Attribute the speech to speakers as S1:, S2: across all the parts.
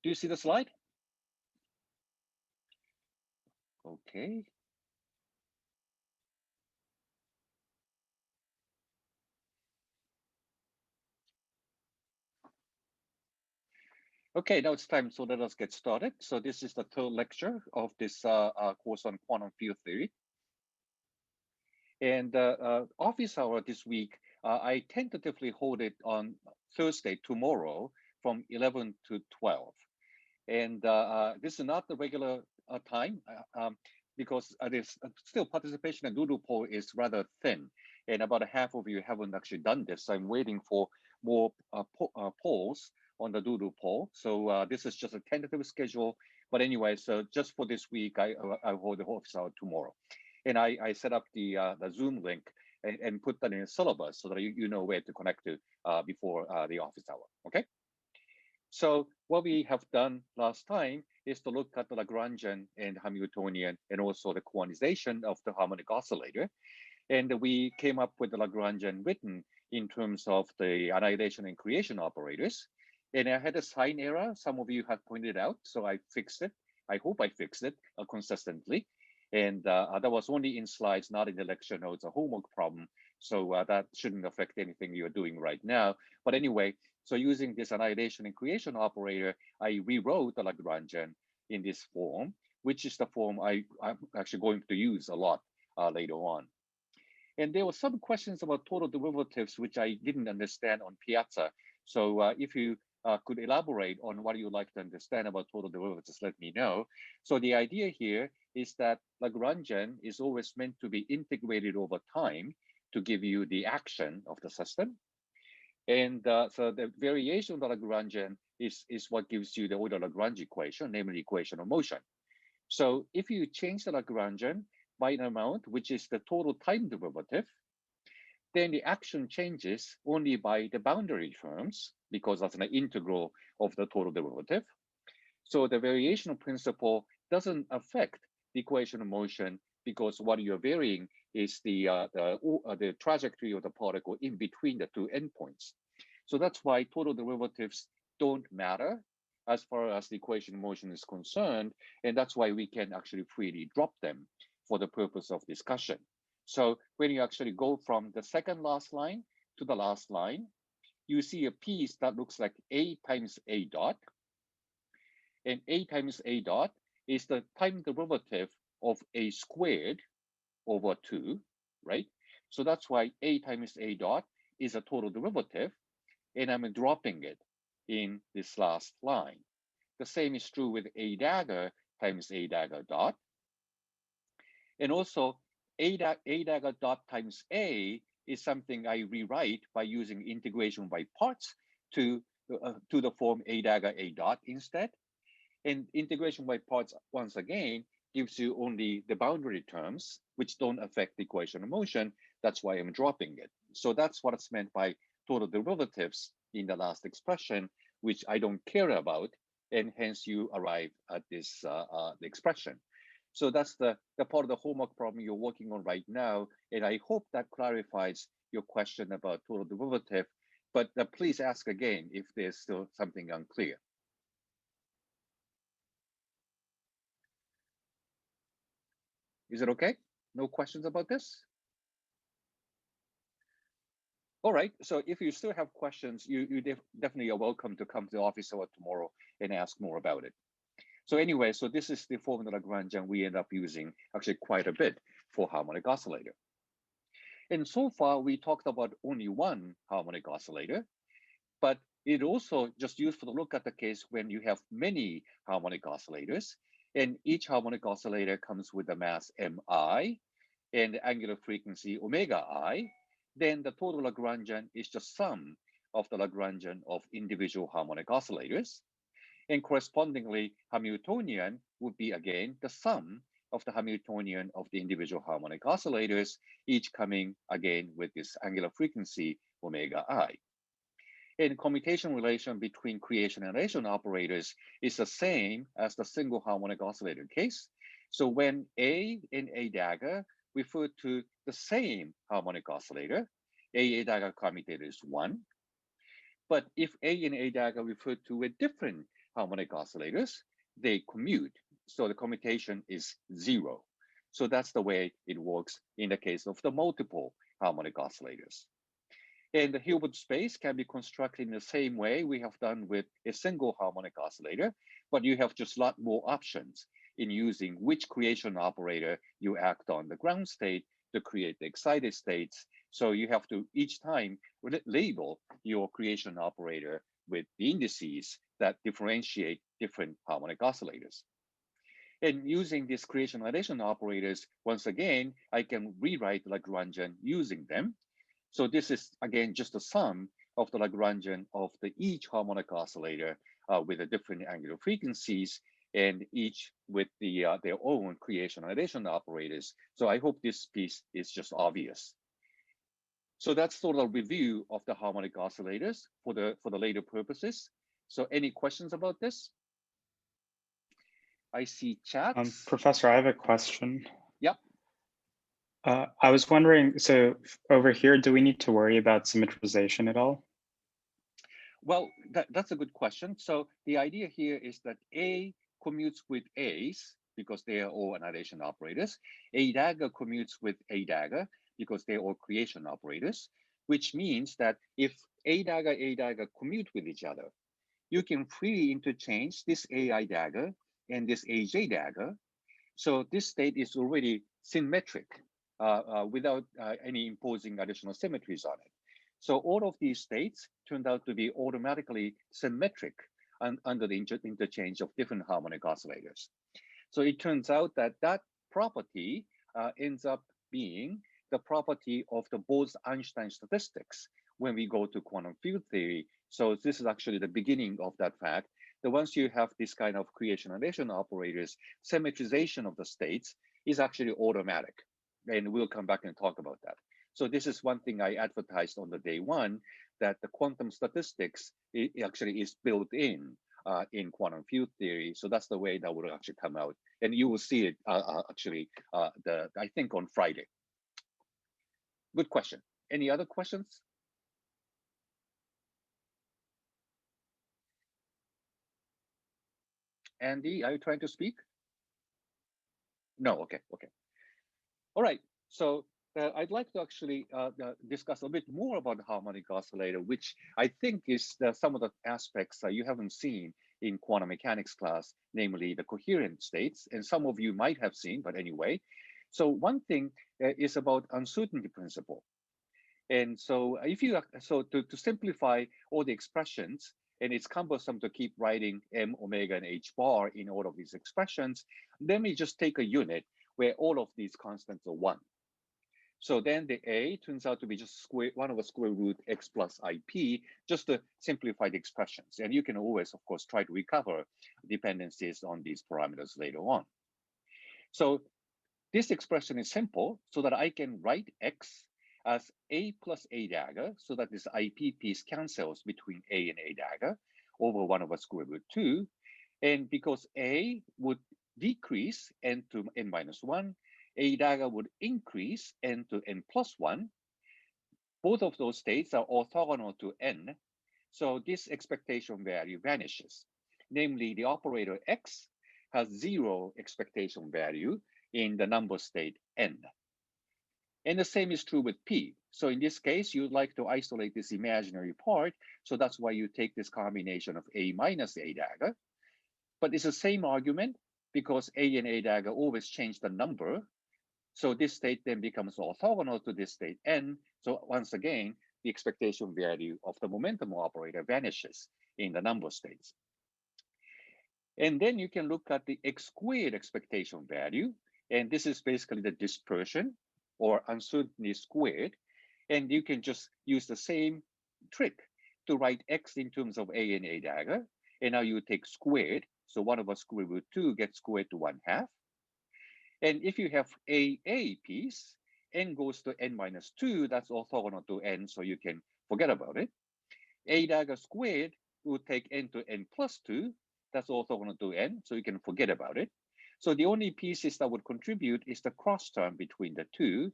S1: Do you see the slide? Okay. Okay, now it's time, so let us get started. So this is the third lecture of this course on quantum field theory. And office hour this week, I tentatively hold it on Thursday, tomorrow, from 11 to 12. And this is not the regular time because there's still participation in Doodle poll is rather thin. And about half of you haven't actually done this. So I'm waiting for more polls on the Doodle poll. So this is just a tentative schedule. But anyway, so just for this week, I hold the office hour tomorrow. And I set up the Zoom link and put that in a syllabus so that you know where to connect to before the office hour, okay? So what we have done last time is to look at the Lagrangian and Hamiltonian and also the quantization of the harmonic oscillator. And we came up with the Lagrangian written in terms of the annihilation and creation operators. And I had a sign error. Some of you have pointed out, so I fixed it. I hope I fixed it consistently. And that was only in slides, not in the lecture notes, a homework problem. So that shouldn't affect anything you're doing right now. But anyway, so using this annihilation and creation operator, I rewrote the Lagrangian in this form, which is the form I'm actually going to use a lot later on. And there were some questions about total derivatives, which I didn't understand on Piazza. So if you could elaborate on what you would like to understand about total derivatives, let me know. So the idea here is that Lagrangian is always meant to be integrated over time to give you the action of the system. And so the variation of the Lagrangian is what gives you the Euler-Lagrange equation, namely equation of motion. So if you change the Lagrangian by an amount, which is the total time derivative, then the action changes only by the boundary terms, because that's an integral of the total derivative. So the variation principle doesn't affect the equation of motion because what you're varying is the trajectory of the particle in between the two endpoints. So that's why total derivatives don't matter as far as the equation of motion is concerned, and that's why we can actually freely drop them for the purpose of discussion. So when you actually go from the second last line to the last line, you see a piece that looks like A times A dot, and A times A dot is the time derivative of A squared over 2, right? So that's why A times A dot is a total derivative, and I'm dropping it in this last line. The same is true with A dagger times A dagger dot. And also A dagger dot times A is something I rewrite by using integration by parts to the form A dagger A dot instead. And integration by parts, once again, gives you only the boundary terms, which don't affect the equation of motion. That's why I'm dropping it. So that's what it's meant by total derivatives in the last expression, which I don't care about, and hence you arrive at this the expression. So that's the part of the homework problem you're working on right now, and I hope that clarifies your question about total derivative, but please ask again if there's still something unclear. Is it okay? No questions about this? All right, so if you still have questions, you definitely are welcome to come to the office hour tomorrow and ask more about it. So anyway, so this is the form of the Lagrangian we end up using actually quite a bit for harmonic oscillator. And so far, we talked about only one harmonic oscillator, but it also just useful to look at the case when you have many harmonic oscillators, and each harmonic oscillator comes with a mass mi and the angular frequency omega I, then the total Lagrangian is the sum of the Lagrangian of individual harmonic oscillators. And correspondingly, Hamiltonian would be again the sum of the Hamiltonian of the individual harmonic oscillators, each coming again with this angular frequency omega I. And commutation relation between creation and annihilation operators is the same as the single harmonic oscillator case. So when A and A dagger refer to the same harmonic oscillator, A dagger commutator is 1. But if A and A dagger refer to a different harmonic oscillators, they commute. So the commutation is 0. So that's the way it works in the case of the multiple harmonic oscillators. And the Hilbert space can be constructed in the same way we have done with a single harmonic oscillator, but you have just a lot more options in using which creation operator you act on the ground state to create the excited states. So you have to each time label your creation operator with the indices that differentiate different harmonic oscillators. And using these creation addition operators, once again, I can rewrite Lagrangian using them. So this is, again, just a sum of the Lagrangian of each harmonic oscillator with the different angular frequencies, and each with their own creation addition operators. So I hope this piece is just obvious. So that's sort of a review of the harmonic oscillators for the later purposes. So any questions about this? I see chats.
S2: Professor, I have a question.
S1: Yep.
S2: I was wondering, so over here, do we need to worry about symmetrization at all?
S1: Well, that's a good question. So the idea here is that A commutes with A's because they are all annihilation operators. A dagger commutes with A dagger because they're all creation operators, which means that if A dagger commute with each other, you can freely interchange this AI dagger and this AJ dagger. So this state is already symmetric without any imposing additional symmetries on it. So all of these states turned out to be automatically symmetric under the interchange of different harmonic oscillators. So it turns out that that property ends up being the property of the Bose-Einstein statistics when we go to quantum field theory. So this is actually the beginning of that fact that once you have this kind of creation addition operators, symmetrization of the states is actually automatic. And we'll come back and talk about that. So this is one thing I advertised on the day one, that the quantum statistics actually is built in quantum field theory. So that's the way that will actually come out. And you will see it actually, I think on Friday. Good question. Any other questions? Andy, are you trying to speak? No, okay. All right, so I'd like to actually discuss a bit more about the harmonic oscillator, which I think is some of the aspects you haven't seen in quantum mechanics class, namely the coherent states, and some of you might have seen, but anyway. So one thing is about uncertainty principle. And so if you, to simplify all the expressions, and it's cumbersome to keep writing m, omega, and h bar in all of these expressions, let me just take a unit where all of these constants are 1. So then the A turns out to be just 1 over square root x plus IP, just to simplify the expressions. And you can always, of course, try to recover dependencies on these parameters later on. So this expression is simple, so that I can write x as A plus A dagger, so that this IP piece cancels between A and A dagger over 1 over square root 2. And because A would decrease n to n minus 1, A dagger would increase n to n plus 1. Both of those states are orthogonal to n, so this expectation value vanishes. Namely, the operator x has 0 expectation value in the number state n. And the same is true with p. So in this case, you'd like to isolate this imaginary part, so that's why you take this combination of A minus A dagger. But it's the same argument, because A and A dagger always change the number. So this state then becomes orthogonal to this state n. So once again, the expectation value of the momentum operator vanishes in the number states. And then you can look at the x squared expectation value. And this is basically the dispersion or uncertainty squared. And you can just use the same trick to write x in terms of A and A dagger. And now you take squared. So 1 over square root 2 gets squared to 1/2. And if you have A piece, n goes to n minus 2, that's orthogonal to n, so you can forget about it. A dagger squared will take n to n plus 2, that's orthogonal to n, so you can forget about it. So the only pieces that would contribute is the cross term between the two.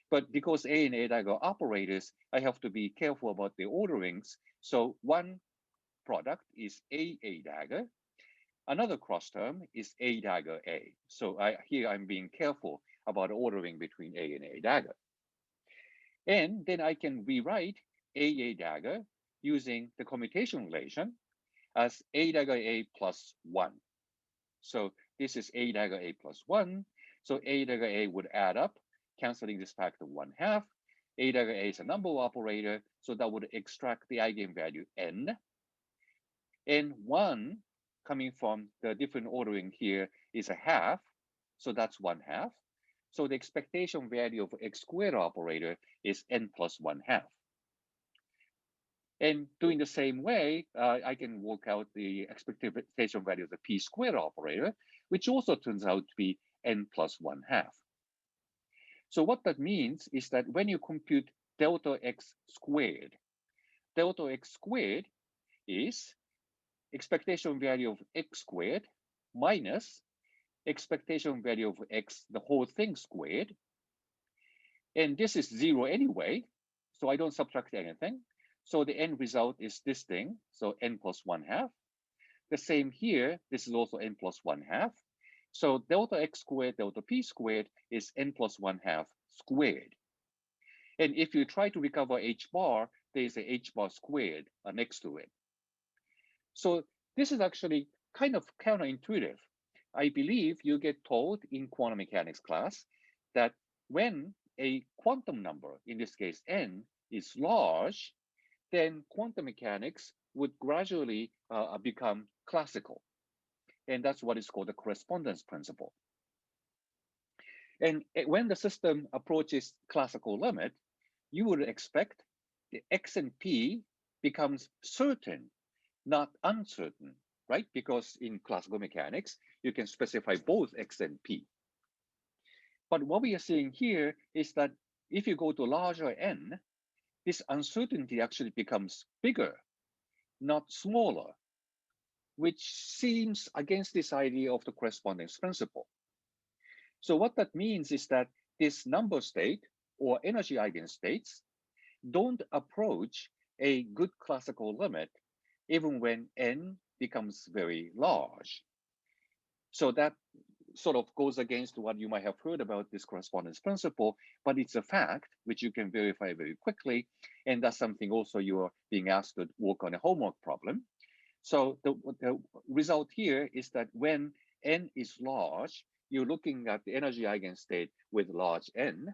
S1: But because A and A dagger operators, I have to be careful about the orderings. So one product is A dagger, another cross term is A dagger A. So here I'm being careful about ordering between A and A dagger. And then I can rewrite A dagger using the commutation relation as A dagger A plus 1. So this is A dagger A plus 1. So A dagger A would add up, canceling this factor 1/2. A dagger A is a number operator, so that would extract the eigenvalue n. And 1 coming from the different ordering here is a half, so that's 1/2. So the expectation value of x squared operator is n plus 1/2. And doing the same way, I can work out the expectation value of the p squared operator, which also turns out to be n plus 1/2. So what that means is that when you compute delta x squared is expectation value of x squared minus expectation value of x, the whole thing squared. And this is 0 anyway, so I don't subtract anything. So the end result is this thing, so n plus 1/2. The same here, this is also n plus 1/2. So delta x squared, delta p squared is n plus 1/2 squared. And if you try to recover h bar, there's a h bar squared next to it. So this is actually kind of counterintuitive. I believe you get told in quantum mechanics class that when a quantum number, in this case n, is large, then quantum mechanics would gradually become classical. And that's what is called the correspondence principle. And when the system approaches classical limit, you would expect the x and p becomes certain, not uncertain, right? Because in classical mechanics, you can specify both x and p. But what we are seeing here is that if you go to larger n, this uncertainty actually becomes bigger, not smaller, which seems against this idea of the correspondence principle. So what that means is that this number state or energy eigenstates don't approach a good classical limit even when n becomes very large. So that sort of goes against what you might have heard about this correspondence principle, but it's a fact which you can verify very quickly. And that's something also you are being asked to work on a homework problem. So the result here is that when n is large, you're looking at the energy eigenstate with large n,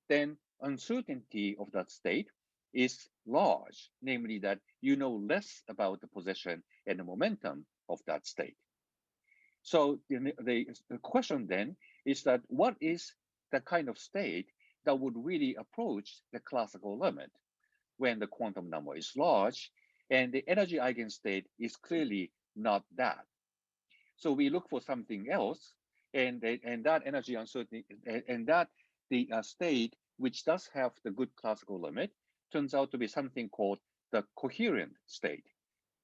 S1: then uncertainty of that state is large, namely that you know less about the position and the momentum of that state. So the question then is that what is the kind of state that would really approach the classical limit when the quantum number is large and the energy eigenstate is clearly not that. So we look for something else, and that energy uncertainty and that the state which does have the good classical limit turns out to be something called the coherent state.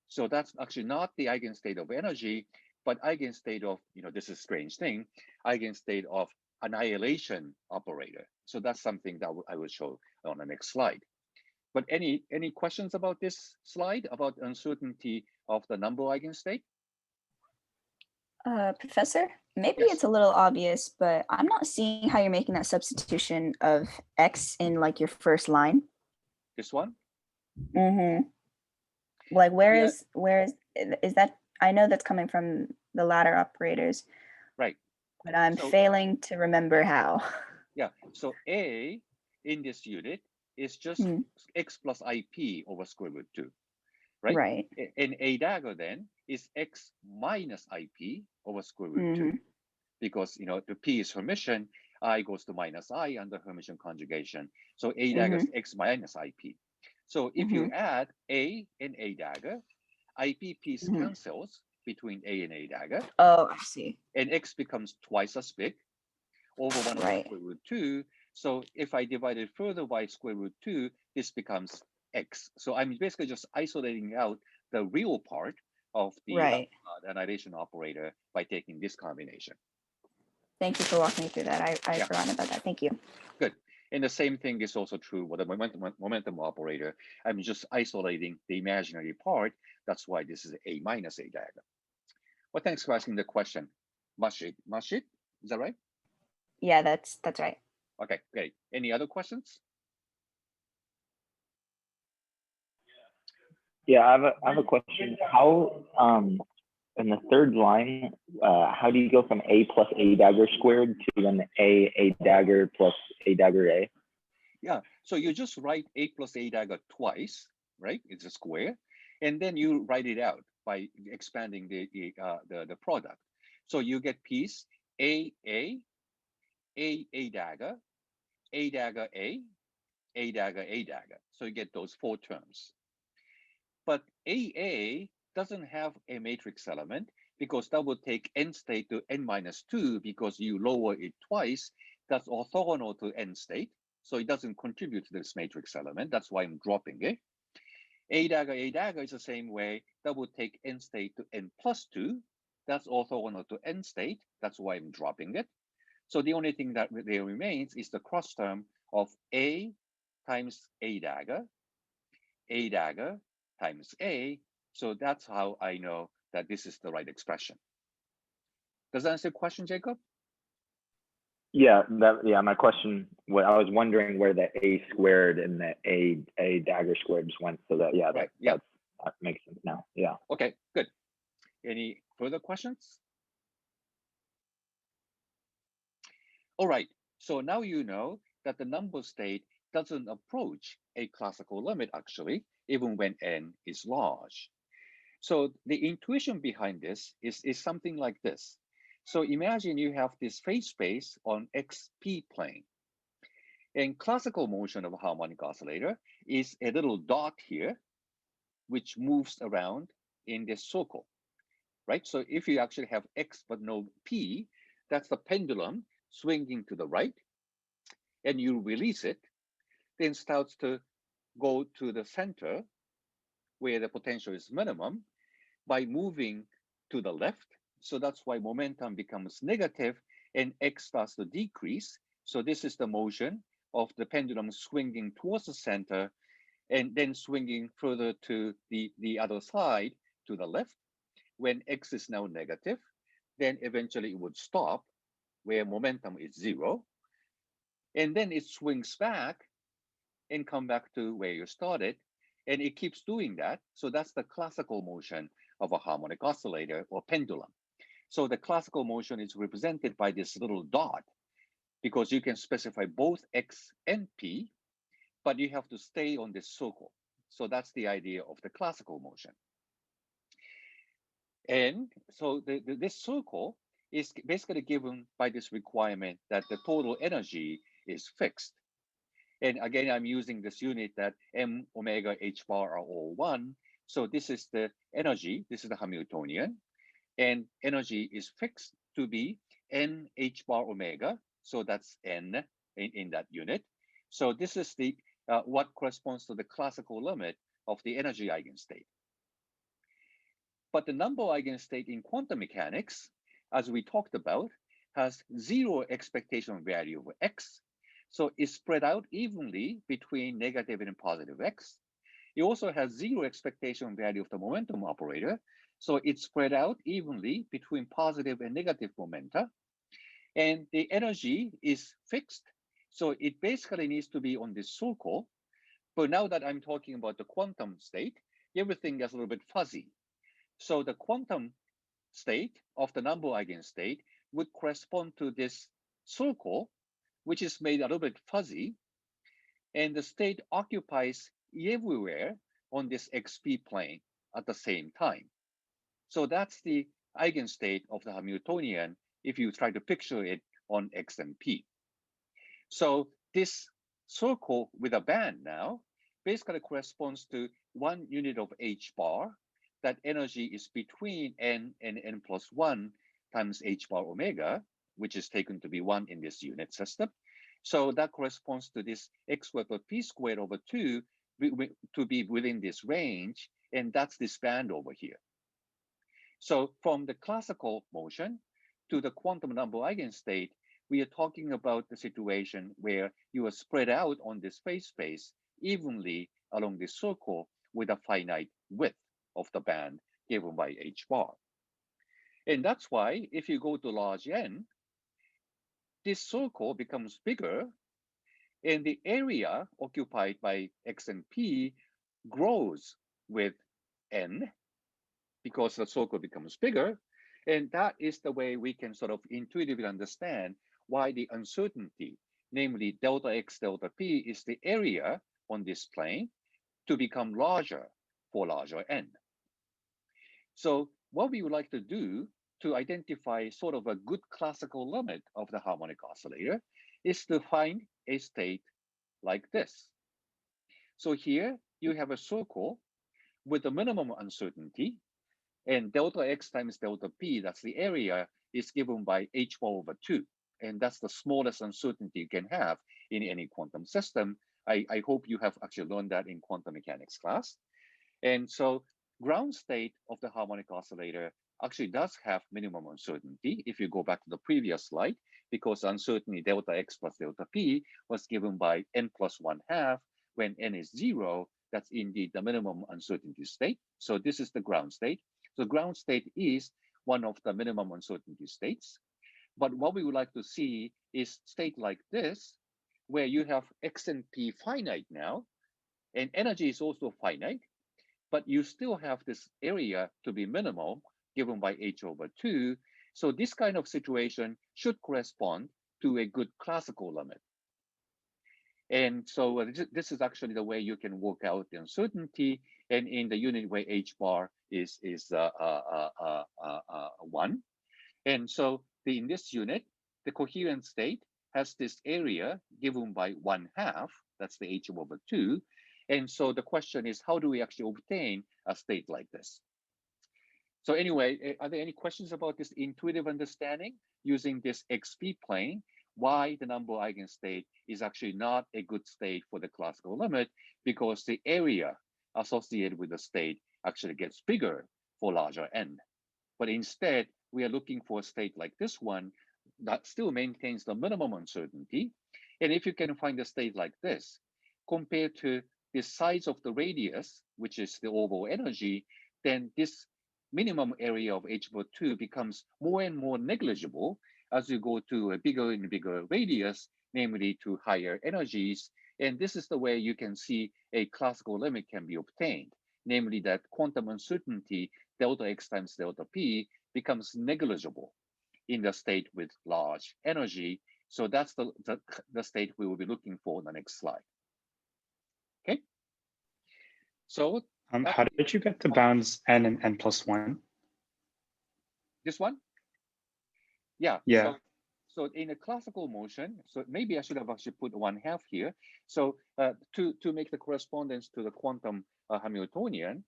S1: So that's actually not the eigenstate of energy, but eigenstate of, this is a strange thing, eigenstate of annihilation operator. So that's something that I will show on the next slide. But any questions about this slide, about uncertainty of the number eigenstate?
S3: Professor, maybe
S1: Yes.
S3: it's a little obvious, but I'm not seeing how you're making that substitution of x in like your first line.
S1: This one?
S3: Mm-hmm. Like where is that? I know that's coming from the ladder operators.
S1: Right.
S3: But I'm failing to remember how.
S1: Yeah, so A in this unit is just x plus IP over square root 2, right?
S3: Right.
S1: And A dagger then is x minus IP over square root 2, because the P is Hermitian, I goes to minus I under Hermitian conjugation. So A dagger is x minus IP. So if you add A and A dagger, IP piece cancels between A and A dagger.
S3: Oh, I see.
S1: And x becomes twice as big over 1 over square root 2. So if I divide it further by square root 2, this becomes x. So I'm basically just isolating out the real part of the annihilation operator by taking this combination.
S3: Thank you for walking me through that. I forgot about that. Thank you.
S1: Good. And the same thing is also true with the momentum operator. I'm just isolating the imaginary part. That's why this is A minus A dagger. Well, thanks for asking the question. Mashit, is that right?
S3: Yeah, that's right.
S1: Okay, great. Any other questions?
S4: Yeah, I have a question. How in the third line, how do you go from a plus a dagger squared to then a dagger plus a dagger a?
S1: Yeah, so you just write a plus a dagger twice, right? It's a square, and then you write it out by expanding the product. So you get piece a dagger, a dagger a dagger a dagger. So you get those four terms. But AA doesn't have a matrix element because that would take n state to n minus 2 because you lower it twice. That's orthogonal to n state. So it doesn't contribute to this matrix element. That's why I'm dropping it. A dagger is the same way. That would take n state to n plus 2. That's orthogonal to n state. That's why I'm dropping it. So the only thing that there remains is the cross term of A times A dagger times A. So that's how I know that this is the right expression. Does that answer your question, Jacob?
S4: Yeah, my question, what I was wondering where the a squared and the a dagger squared just went, so that that makes sense now. Yeah.
S1: Okay, good. Any further questions? All right, so now you know that the number state doesn't approach a classical limit actually, even when n is large. So the intuition behind this is something like this. So imagine you have this phase space on XP plane. And classical motion of a harmonic oscillator is a little dot here, which moves around in this circle, right? So if you actually have X but no P, that's the pendulum swinging to the right, and you release it, then starts to go to the center where the potential is minimum by moving to the left. So that's why momentum becomes negative and X starts to decrease. So this is the motion of the pendulum swinging towards the center and then swinging further to the other side to the left. When X is now negative, then eventually it would stop where momentum is 0. And then it swings back and come back to where you started. And it keeps doing that. So that's the classical motion of a harmonic oscillator or pendulum. So the classical motion is represented by this little dot because you can specify both X and P, but you have to stay on this circle. So that's the idea of the classical motion. And so this circle is basically given by this requirement that the total energy is fixed. And again, I'm using this unit that m, omega, h bar are all 1. So this is the energy, this is the Hamiltonian, and energy is fixed to be n h bar omega. So that's n in that unit. So this is the what corresponds to the classical limit of the energy eigenstate. But the number eigenstate in quantum mechanics, as we talked about, has 0 expectation value of x. So it's spread out evenly between negative and positive x. It also has 0 expectation value of the momentum operator. So it's spread out evenly between positive and negative momenta. And the energy is fixed. So it basically needs to be on this circle. But now that I'm talking about the quantum state, everything gets a little bit fuzzy. So the quantum state of the number eigenstate would correspond to this circle, which is made a little bit fuzzy, and the state occupies everywhere on this XP plane at the same time. So that's the eigenstate of the Hamiltonian if you try to picture it on X and P. So this circle with a band now basically corresponds to 1 unit of h bar. That energy is between n and n plus 1 times h bar omega, which is taken to be 1 in this unit system. So that corresponds to this x squared plus p squared over 2 to be within this range, and that's this band over here. So from the classical motion to the quantum number eigenstate, we are talking about the situation where you are spread out on this phase space evenly along this circle with a finite width of the band given by h bar. And that's why if you go to large N, this circle becomes bigger, and the area occupied by X and P grows with N because the circle becomes bigger. And that is the way we can sort of intuitively understand why the uncertainty, namely delta X, delta P, is the area on this plane to become larger for larger N. So what we would like to do to identify sort of a good classical limit of the harmonic oscillator is to find a state like this. So here you have a circle with the minimum uncertainty, and delta X times delta P, that's the area, is given by h⁴/2. And that's the smallest uncertainty you can have in any quantum system. I hope you have actually learned that in quantum mechanics class. And so ground state of the harmonic oscillator actually does have minimum uncertainty if you go back to the previous slide, because uncertainty delta X plus delta P was given by n plus 1/2. When n is 0, that's indeed the minimum uncertainty state. So this is the ground state. So ground state is one of the minimum uncertainty states. But what we would like to see is state like this, where you have X and P finite now, and energy is also finite, but you still have this area to be minimal given by h/2. So this kind of situation should correspond to a good classical limit. And so this is actually the way you can work out the uncertainty. And in the unit where h bar is 1. And so in this unit, the coherent state has this area given by 1/2. That's the h/2. And so the question is, how do we actually obtain a state like this? So anyway, are there any questions about this intuitive understanding using this XP plane? Why the number eigenstate is actually not a good state for the classical limit, because the area associated with the state actually gets bigger for larger n. But instead, we are looking for a state like this one that still maintains the minimum uncertainty. And if you can find a state like this, compared to the size of the radius, which is the overall energy, then this minimum area of h/2 becomes more and more negligible as you go to a bigger and bigger radius, namely to higher energies. And this is the way you can see a classical limit can be obtained, namely that quantum uncertainty delta X times delta P becomes negligible in the state with large energy. So that's the state we will be looking for in the next slide. Okay. So
S2: how did you get the bounds n and n plus 1?
S1: This one? Yeah.
S2: Yeah.
S1: So in a classical motion, so maybe I should have actually put 1/2 here. So to make the correspondence to the quantum Hamiltonian,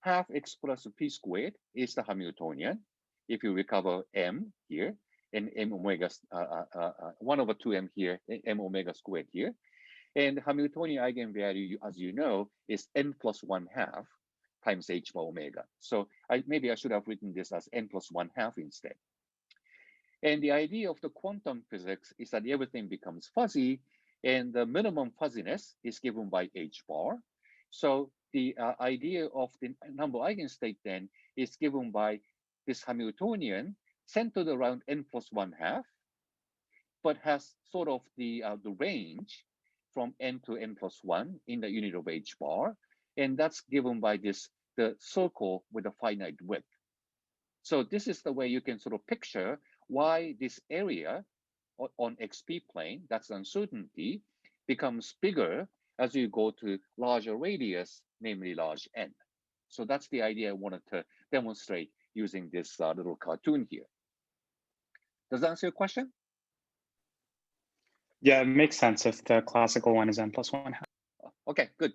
S1: 1/2x plus p squared is the Hamiltonian. If you recover m here and m omega 1/2m here, m omega squared here. And the Hamiltonian eigenvalue, as you know, is n plus 1/2 times h bar omega. So maybe I should have written this as n plus 1/2 instead. And the idea of the quantum physics is that everything becomes fuzzy, and the minimum fuzziness is given by h bar. So the idea of the number eigenstate then is given by this Hamiltonian centered around n plus 1/2, but has sort of the range from n to n plus 1 in the unit of h bar, and that's given by the circle with a finite width. So this is the way you can sort of picture why this area on XP plane, that's uncertainty, becomes bigger as you go to larger radius, namely large n. So that's the idea I wanted to demonstrate using this little cartoon here. Does that answer your question?
S2: Yeah, it makes sense if the classical one is n plus 1/2.
S1: Okay, good.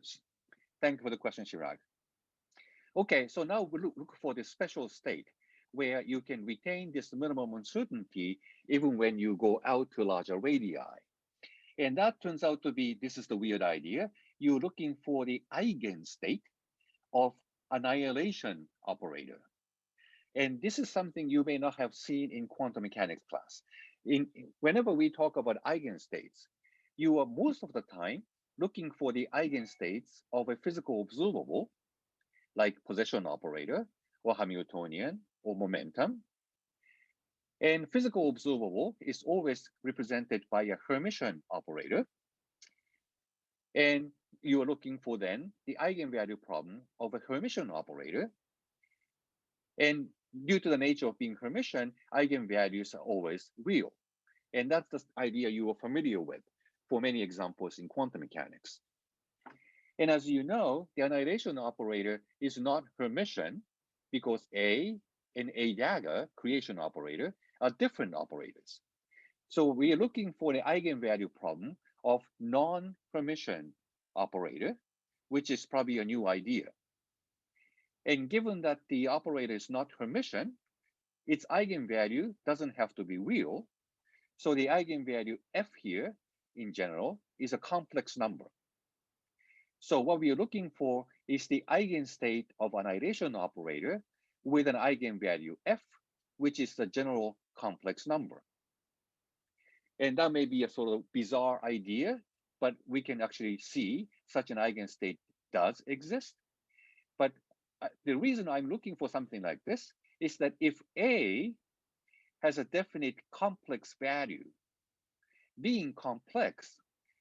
S1: Thank you for the question, Chirag. Okay, so now we look for this special state where you can retain this minimum uncertainty even when you go out to larger radii. And that turns out to be, this is the weird idea, you're looking for the eigenstate of annihilation operator. And this is something you may not have seen in quantum mechanics class. Whenever we talk about eigenstates, you are most of the time looking for the eigenstates of a physical observable, like position operator, or Hamiltonian, or momentum. And physical observable is always represented by a Hermitian operator. And you are looking for then the eigenvalue problem of a Hermitian operator. And due to the nature of being Hermitian, eigenvalues are always real. And that's the idea you are familiar with for many examples in quantum mechanics. And as you know, the annihilation operator is not Hermitian because A and A dagger, creation operator, are different operators. So we are looking for the eigenvalue problem of non-Hermitian operator, which is probably a new idea. And given that the operator is not Hermitian, its eigenvalue doesn't have to be real. So the eigenvalue F here, in general, is a complex number. So what we are looking for is the eigenstate of an annihilation operator with an eigenvalue F, which is the general complex number. And that may be a sort of bizarre idea, but we can actually see such an eigenstate does exist. But the reason I'm looking for something like this is that if A has a definite complex value, being complex,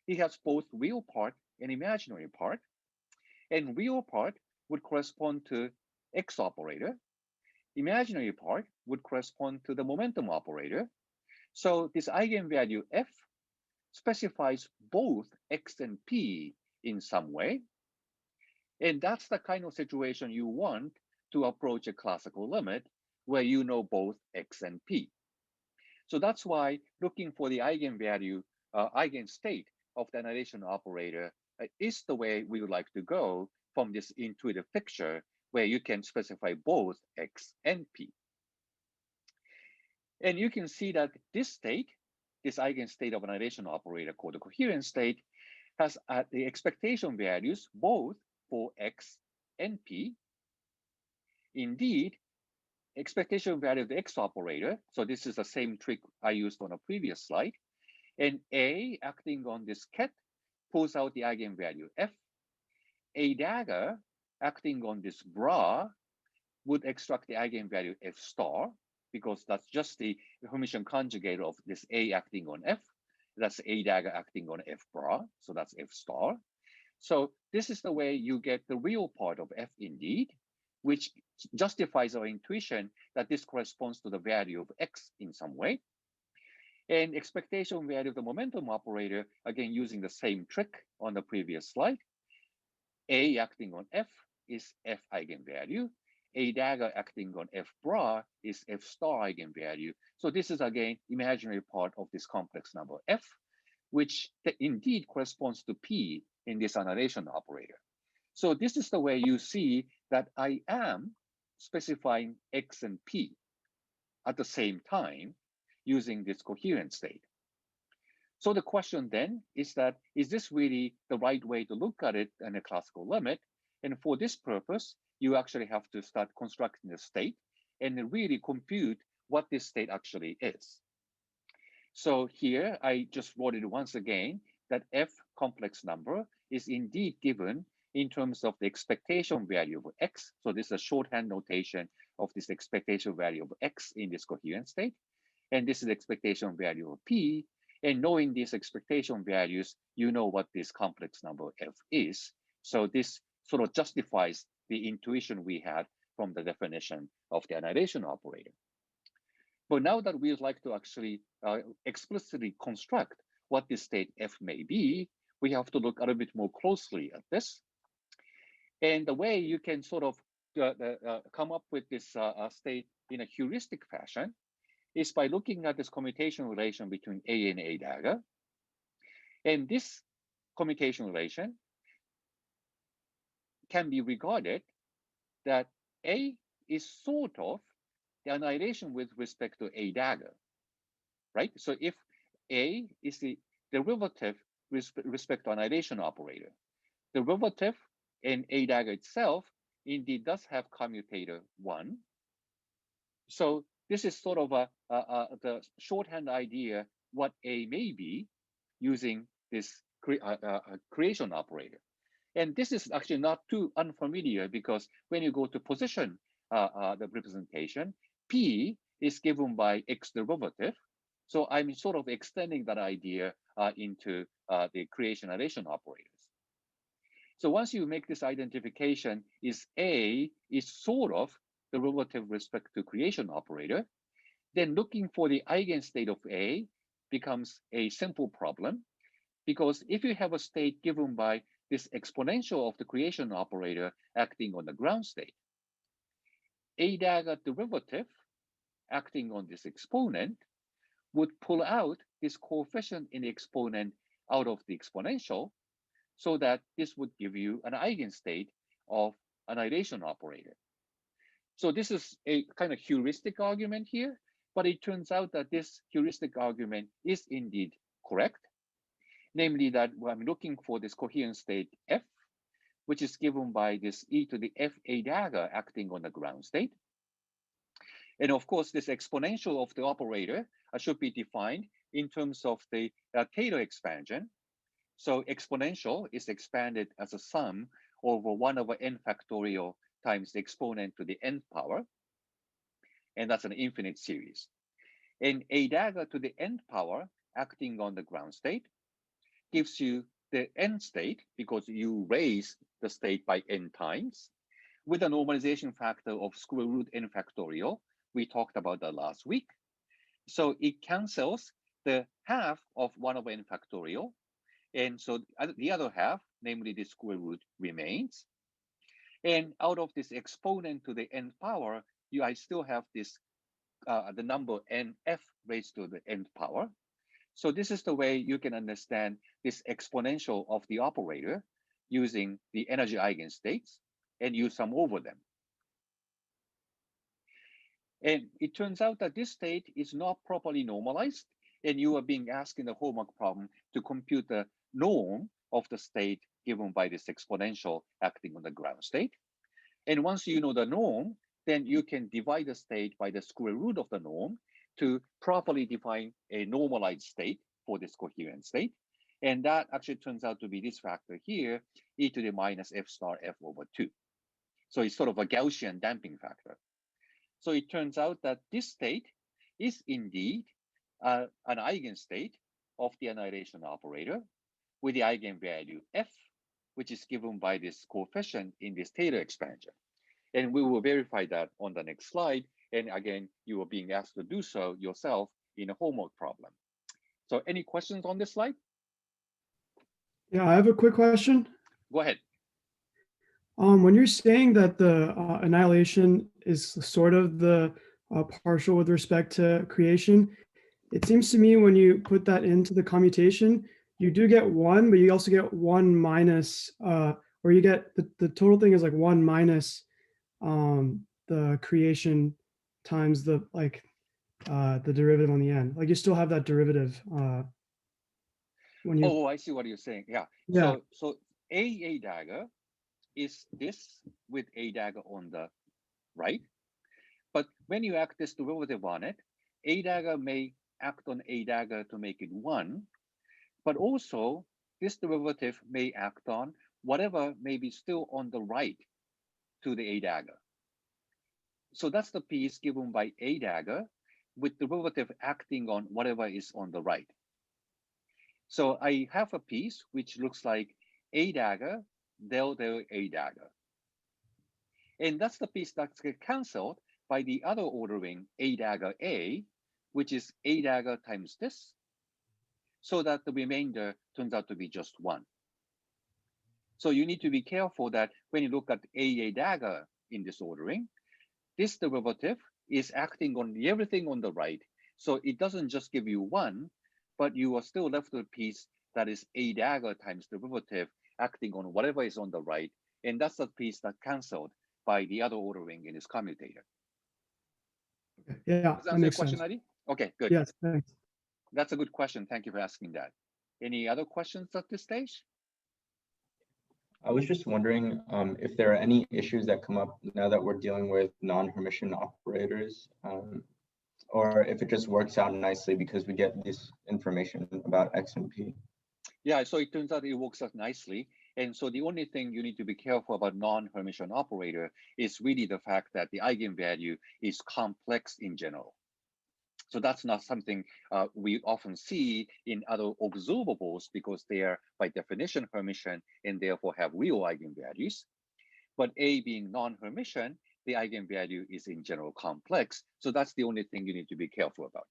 S1: it has both real part and imaginary part. And real part would correspond to X operator. Imaginary part would correspond to the momentum operator. So this eigenvalue F specifies both X and P in some way. And that's the kind of situation you want to approach a classical limit where you know both X and P. So that's why looking for the eigenvalue, eigenstate of the annihilation operator is the way we would like to go from this intuitive picture where you can specify both X and P. And you can see that this state, this eigenstate of an annihilation operator called the coherent state, has the expectation values both for X and P. Indeed, expectation value of the X operator, so this is the same trick I used on a previous slide, and A acting on this ket pulls out the eigenvalue F. A dagger acting on this bra would extract the eigenvalue F star, because that's just the Hermitian conjugate of this A acting on F. That's A dagger acting on F bra, so that's F star. So this is the way you get the real part of F indeed, which justifies our intuition that this corresponds to the value of X in some way. And expectation value of the momentum operator, again, using the same trick on the previous slide. A acting on F is F eigenvalue. A dagger acting on F bra is F star eigenvalue. So this is, again, imaginary part of this complex number F, which indeed corresponds to P in this annihilation operator. So this is the way you see that I am specifying X and P at the same time using this coherent state. So the question then is that, is this really the right way to look at it in a classical limit? And for this purpose, you actually have to start constructing the state and really compute what this state actually is. So here, I just wrote it once again, that F complex number is indeed given in terms of the expectation value of X. So this is a shorthand notation of this expectation value of X in this coherent state. And this is the expectation value of P. And knowing these expectation values, you know what this complex number F is. So this sort of justifies the intuition we had from the definition of the annihilation operator. But now that we would like to actually explicitly construct what this state F may be, we have to look a little bit more closely at this. And the way you can sort of come up with this state in a heuristic fashion is by looking at this commutation relation between A and A dagger. And this commutation relation can be regarded that A is sort of the annihilation with respect to A dagger, right? So if A is the derivative with respect to annihilation operator, the derivative in A dagger itself indeed does have commutator 1. So this is sort of the shorthand idea what A may be using this creation operator. And this is actually not too unfamiliar because when you go to position the representation, P is given by X derivative. So I'm sort of extending that idea into the creation annihilation operators. So once you make this identification, is A is sort of derivative with respect to creation operator, then looking for the eigenstate of A becomes a simple problem, because if you have a state given by this exponential of the creation operator acting on the ground state, A dagger derivative acting on this exponent would pull out this coefficient in the exponent out of the exponential, so that this would give you an eigenstate of an annihilation operator. So this is a kind of heuristic argument here, but it turns out that this heuristic argument is indeed correct. Namely that I'm looking for this coherent state F, which is given by this e to the F A dagger acting on the ground state. And of course, this exponential of the operator should be defined in terms of the Taylor expansion. So exponential is expanded as a sum over 1 over n factorial times the exponent to the nth power. And that's an infinite series. And A dagger to the nth power acting on the ground state gives you the n state, because you raise the state by n times, with a normalization factor of square root n factorial. We talked about that last week. So it cancels the half of 1 over n factorial. And so the other half, namely the square root, remains. And out of this exponent to the nth power, I still have this, the number nf raised to the nth power. So this is the way you can understand this exponential of the operator using the energy eigenstates, and you sum over them. And it turns out that this state is not properly normalized, and you are being asked in the homework problem to compute the norm of the state given by this exponential acting on the ground state. And once you know the norm, then you can divide the state by the square root of the norm to properly define a normalized state for this coherent state. And that actually turns out to be this factor here, e to the minus f star f over 2. So it's sort of a Gaussian damping factor. So it turns out that this state is indeed an eigenstate of the annihilation operator with the eigenvalue f, which is given by this coefficient in this Taylor expansion. And we will verify that on the next slide. And again, you are being asked to do so yourself in a homework problem. So any questions on this slide?
S5: Yeah, I have a quick question.
S1: Go ahead.
S5: When you're saying that the annihilation is sort of the partial with respect to creation, it seems to me when you put that into the commutation, you do get 1, but you also get 1 minus, or you get the total thing is like 1 minus the creation times the derivative on the end. Like you still have that derivative when you.
S1: Oh, I see what you're saying. Yeah.
S5: Yeah.
S1: So A dagger is this with A dagger on the right. But when you act this derivative on it, A dagger may act on A dagger to make it 1, but also this derivative may act on whatever may be still on the right to the A dagger. So that's the piece given by A dagger with derivative acting on whatever is on the right. So I have a piece which looks like A dagger, del A dagger. And that's the piece that's canceled by the other ordering A dagger A, which is A dagger times this, so that the remainder turns out to be just 1. So you need to be careful that when you look at A dagger in this ordering, this derivative is acting on everything on the right. So it doesn't just give you 1, but you are still left with a piece that is A dagger times derivative acting on whatever is on the right. And that's the piece that canceled by the other ordering in this commutator.
S5: Yeah,
S1: Does that
S5: that
S1: answer your
S5: makes
S1: question,
S5: sense.
S1: Adi? Okay, good.
S5: Yes, thanks.
S1: That's a good question. Thank you for asking that. Any other questions at this stage?
S6: I was just wondering if there are any issues that come up now that we're dealing with non-Hermitian operators, or if it just works out nicely because we get this information about X and P.
S1: Yeah, so it turns out it works out nicely. And so the only thing you need to be careful about non-Hermitian operator is really the fact that the eigenvalue is complex in general. So that's not something we often see in other observables because they are by definition Hermitian and therefore have real eigenvalues. But A being non-Hermitian, the eigenvalue is in general complex. So that's the only thing you need to be careful about.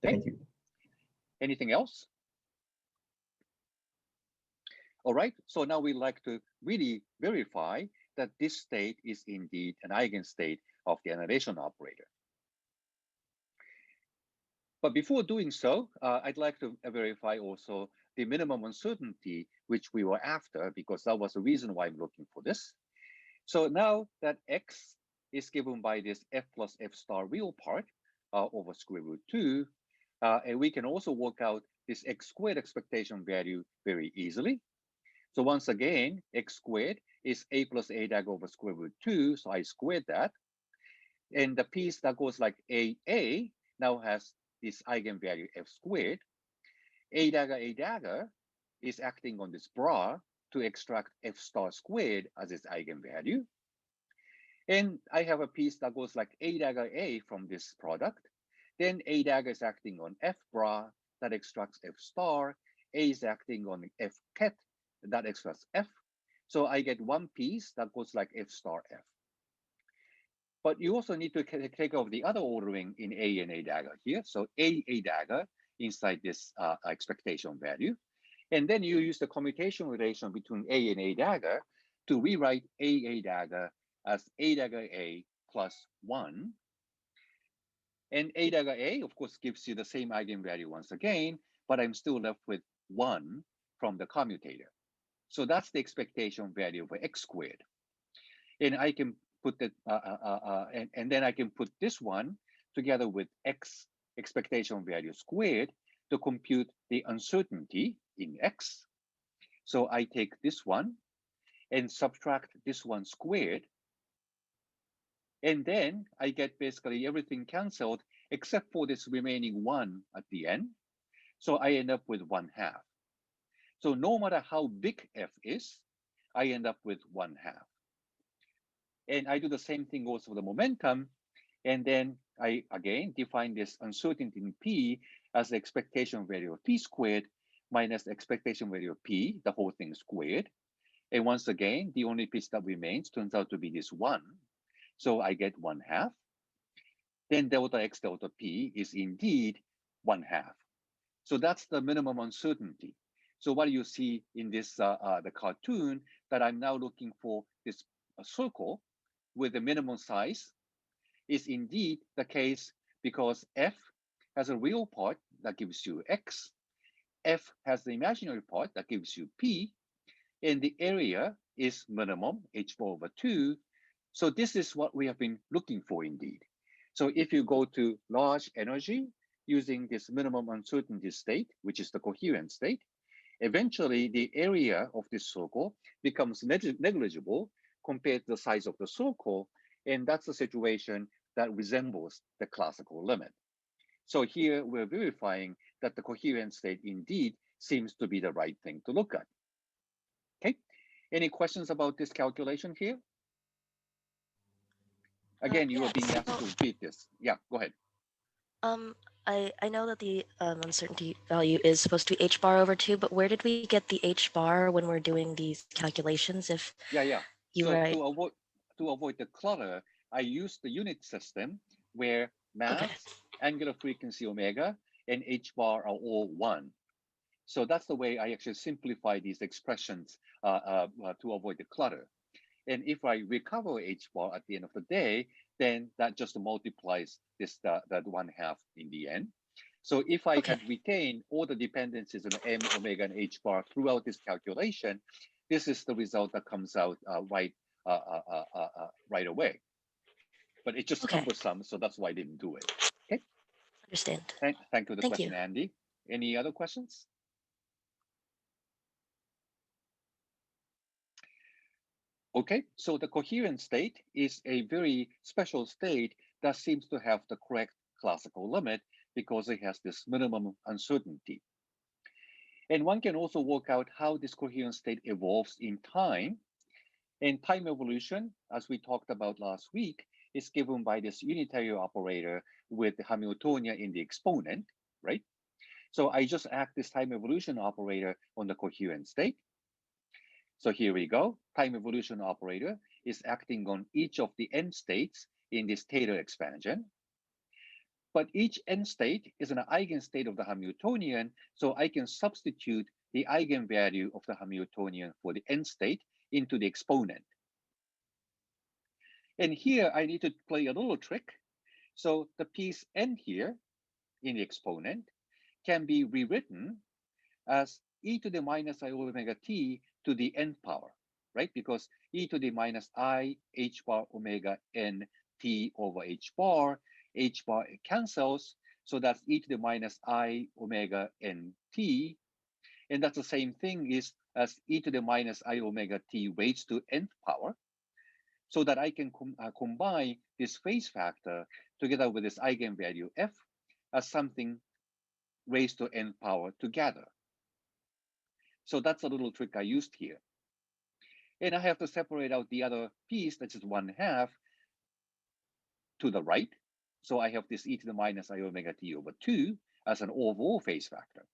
S6: Thank you.
S1: Anything else? All right, so now we'd like to really verify that this state is indeed an eigenstate of the annihilation operator. But before doing so, I'd like to verify also the minimum uncertainty which we were after, because that was the reason why I'm looking for this. So now that X is given by this F plus F star real part over square root 2, and we can also work out this X squared expectation value very easily. So once again, X squared is A plus A dagger over square root 2, so I squared that. And the piece that goes like AA now has this eigenvalue F squared. A dagger is acting on this bra to extract F star squared as its eigenvalue. And I have a piece that goes like A dagger A from this product. Then A dagger is acting on F bra that extracts F star. A is acting on F ket that extracts F. So I get one piece that goes like F star F. But you also need to take care of the other ordering in A and A dagger here. So A dagger inside this expectation value. And then you use the commutation relation between A and A dagger to rewrite A dagger as A dagger A plus 1. And A dagger A, of course, gives you the same eigenvalue once again, but I'm still left with 1 from the commutator. So that's the expectation value for X squared. And I can put that, and then I can put this one together with X expectation value squared to compute the uncertainty in X. So I take this one and subtract this one squared. And then I get basically everything canceled except for this remaining 1 at the end. So I end up with 1/2. So no matter how big F is, I end up with 1/2. And I do the same thing also for the momentum. And then I, again, define this uncertainty in P as the expectation value of P squared minus the expectation value of P, the whole thing squared. And once again, the only piece that remains turns out to be this 1. So I get 1/2. Then delta X delta P is indeed 1/2. So that's the minimum uncertainty. So what you see in this the cartoon, that I'm now looking for this circle with the minimum size is indeed the case because F has a real part that gives you X, F has the imaginary part that gives you P, and the area is minimum h4/2. So this is what we have been looking for indeed. So if you go to large energy using this minimum uncertainty state, which is the coherent state, eventually the area of this circle becomes negligible compared to the size of the circle, and that's a situation that resembles the classical limit. So here we're verifying that the coherent state indeed seems to be the right thing to look at. Okay, any questions about this calculation here? Again, you are being asked to repeat this. Yeah, go ahead.
S7: I know that the uncertainty value is supposed to be h bar over 2, but where did we get the h bar when we're doing these calculations? If you
S1: so
S7: write...
S1: to avoid the clutter, I use the unit system where mass, angular frequency omega, and h bar are all 1. So that's the way I actually simplify these expressions to avoid the clutter. And if I recover h bar at the end of the day, then that just multiplies this that 1/2 in the end. So if I had retained all the dependencies in m, omega, and h bar throughout this calculation, this is the result that comes out right away. But it's just cumbersome, so that's why I didn't do it. Okay.
S7: Understand.
S1: Thank you for the question, Andy. Any other questions? Okay, so the coherent state is a very special state that seems to have the correct classical limit because it has this minimum uncertainty. And one can also work out how this coherent state evolves in time. And time evolution, as we talked about last week, is given by this unitary operator with the Hamiltonian in the exponent, right? So I just act this time evolution operator on the coherent state. So here we go. Time evolution operator is acting on each of the n states in this Taylor expansion. But each n state is an eigenstate of the Hamiltonian, so I can substitute the eigenvalue of the Hamiltonian for the n state into the exponent. And here I need to play a little trick. So the piece n here in the exponent can be rewritten as e to the minus I omega t to the nth power, right? Because e to the minus I h bar omega n t over h bar cancels. So that's e to the minus I omega n t. And that's the same thing as e to the minus I omega t raised to nth power. So that I can combine this phase factor together with this eigenvalue f as something raised to n power together. So that's a little trick I used here. And I have to separate out the other piece, that is 1/2, to the right. So I have this e to the minus I omega t over 2 as an overall phase factor.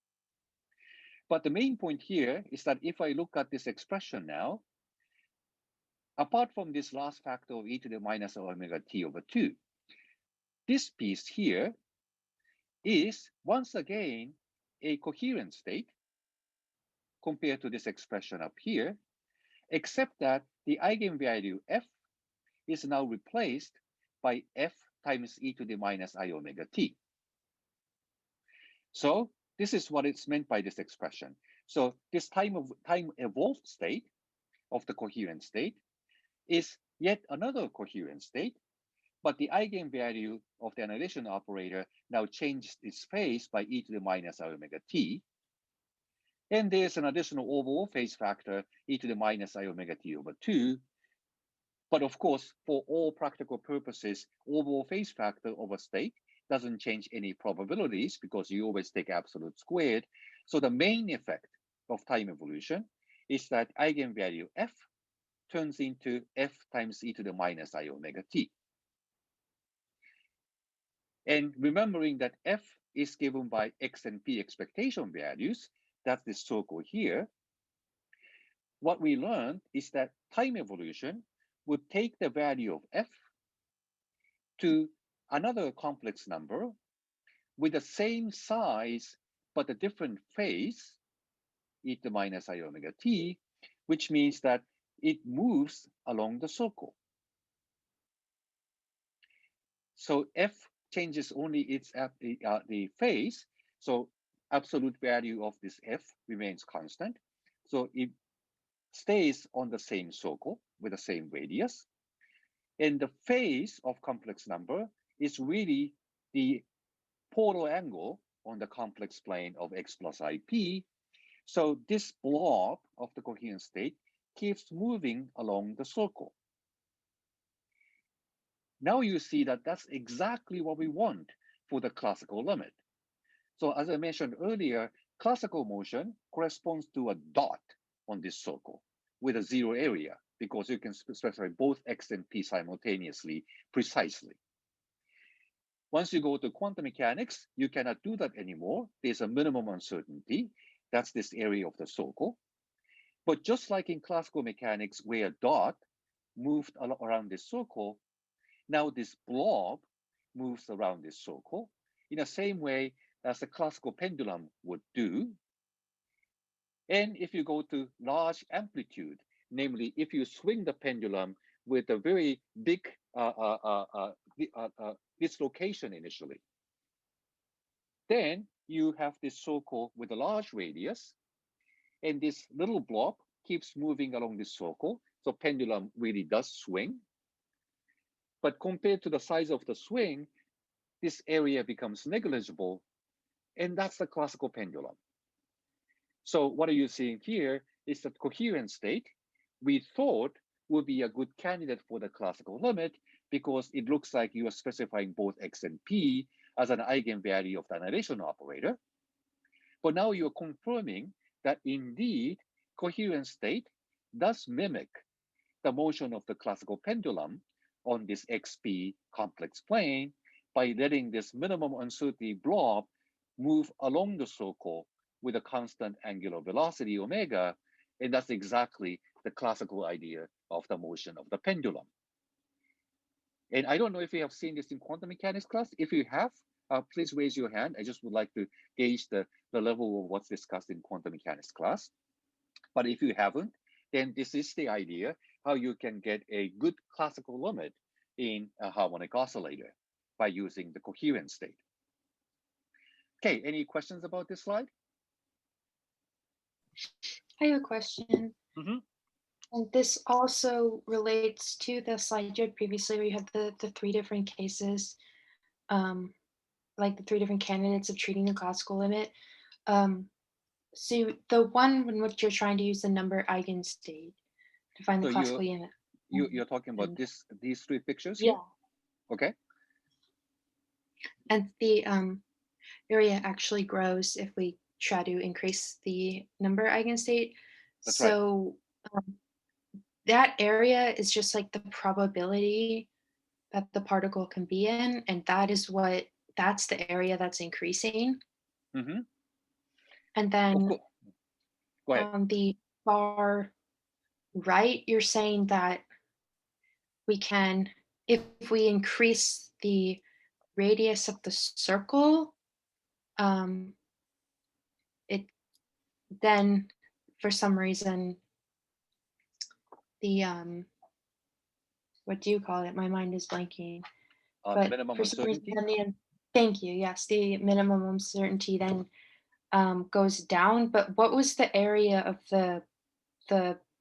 S1: But the main point here is that if I look at this expression now, apart from this last factor of e to the minus omega t over 2, this piece here is once again a coherent state compared to this expression up here, except that the eigenvalue f is now replaced by f times e to the minus I omega t. So this is what it's meant by this expression. So this time evolved state of the coherent state is yet another coherent state, but the eigenvalue of the annihilation operator now changes its phase by e to the minus I omega t. And there's an additional overall phase factor, e to the minus I omega t over 2. But of course, for all practical purposes, overall phase factor of a state doesn't change any probabilities because you always take absolute squared. So the main effect of time evolution is that eigenvalue f turns into f times e to the minus I omega t. And remembering that f is given by x and p expectation values, that's this circle here. What we learned is that time evolution would take the value of f to another complex number with the same size but a different phase, e to the minus I omega t, which means that it moves along the circle. So f changes only its the phase, so absolute value of this f remains constant. So it stays on the same circle with the same radius. And the phase of complex number is really the polar angle on the complex plane of x plus ip. So this blob of the coherent state keeps moving along the circle. Now you see that that's exactly what we want for the classical limit. So as I mentioned earlier, classical motion corresponds to a dot on this circle with a zero area because you can specify both x and p simultaneously precisely. Once you go to quantum mechanics, you cannot do that anymore. There's a minimum uncertainty. That's this area of the circle. But just like in classical mechanics where a dot moved around this circle, now this blob moves around this circle in the same way as the classical pendulum would do. And if you go to large amplitude, namely if you swing the pendulum with a very big dislocation initially, then you have this circle with a large radius, and this little blob keeps moving along this circle. So pendulum really does swing. But compared to the size of the swing, this area becomes negligible, and that's the classical pendulum. So what are you seeing here is that coherent state we thought would be a good candidate for the classical limit because it looks like you are specifying both x and p as an eigenvalue of the annihilation operator. But now you're confirming that indeed coherent state does mimic the motion of the classical pendulum on this XP complex plane by letting this minimum uncertainty blob move along the circle with a constant angular velocity omega. And that's exactly the classical idea of the motion of the pendulum. And I don't know if you have seen this in quantum mechanics class. If you have, please raise your hand. I just would like to gauge the level of what's discussed in quantum mechanics class. But if you haven't, then this is the idea how you can get a good classical limit in a harmonic oscillator by using the coherent state. Okay, any questions about this slide?
S8: I have a question. And this also relates to the slide you had previously where you had the 3 different cases, like the 3 different candidates of treating the classical limit. So the one in which you're trying to use the number eigenstate to find the
S1: So
S8: classical unit.
S1: You're talking about these 3 pictures
S8: Yeah.
S1: here? Okay.
S8: And the area actually grows if we try to increase the number eigenstate.
S1: That's right.
S8: So that area is just like the probability that the particle can be in, and that's the area that's increasing. And then
S1: Go ahead.
S8: on the far right, you're saying that we can, if we increase the radius of the circle, it then for some reason the what do you call it? My mind is blanking. But
S1: Minimum
S8: for some reason,
S1: uncertainty?
S8: thank you. Yes, the minimum uncertainty then goes down. But what was the area of the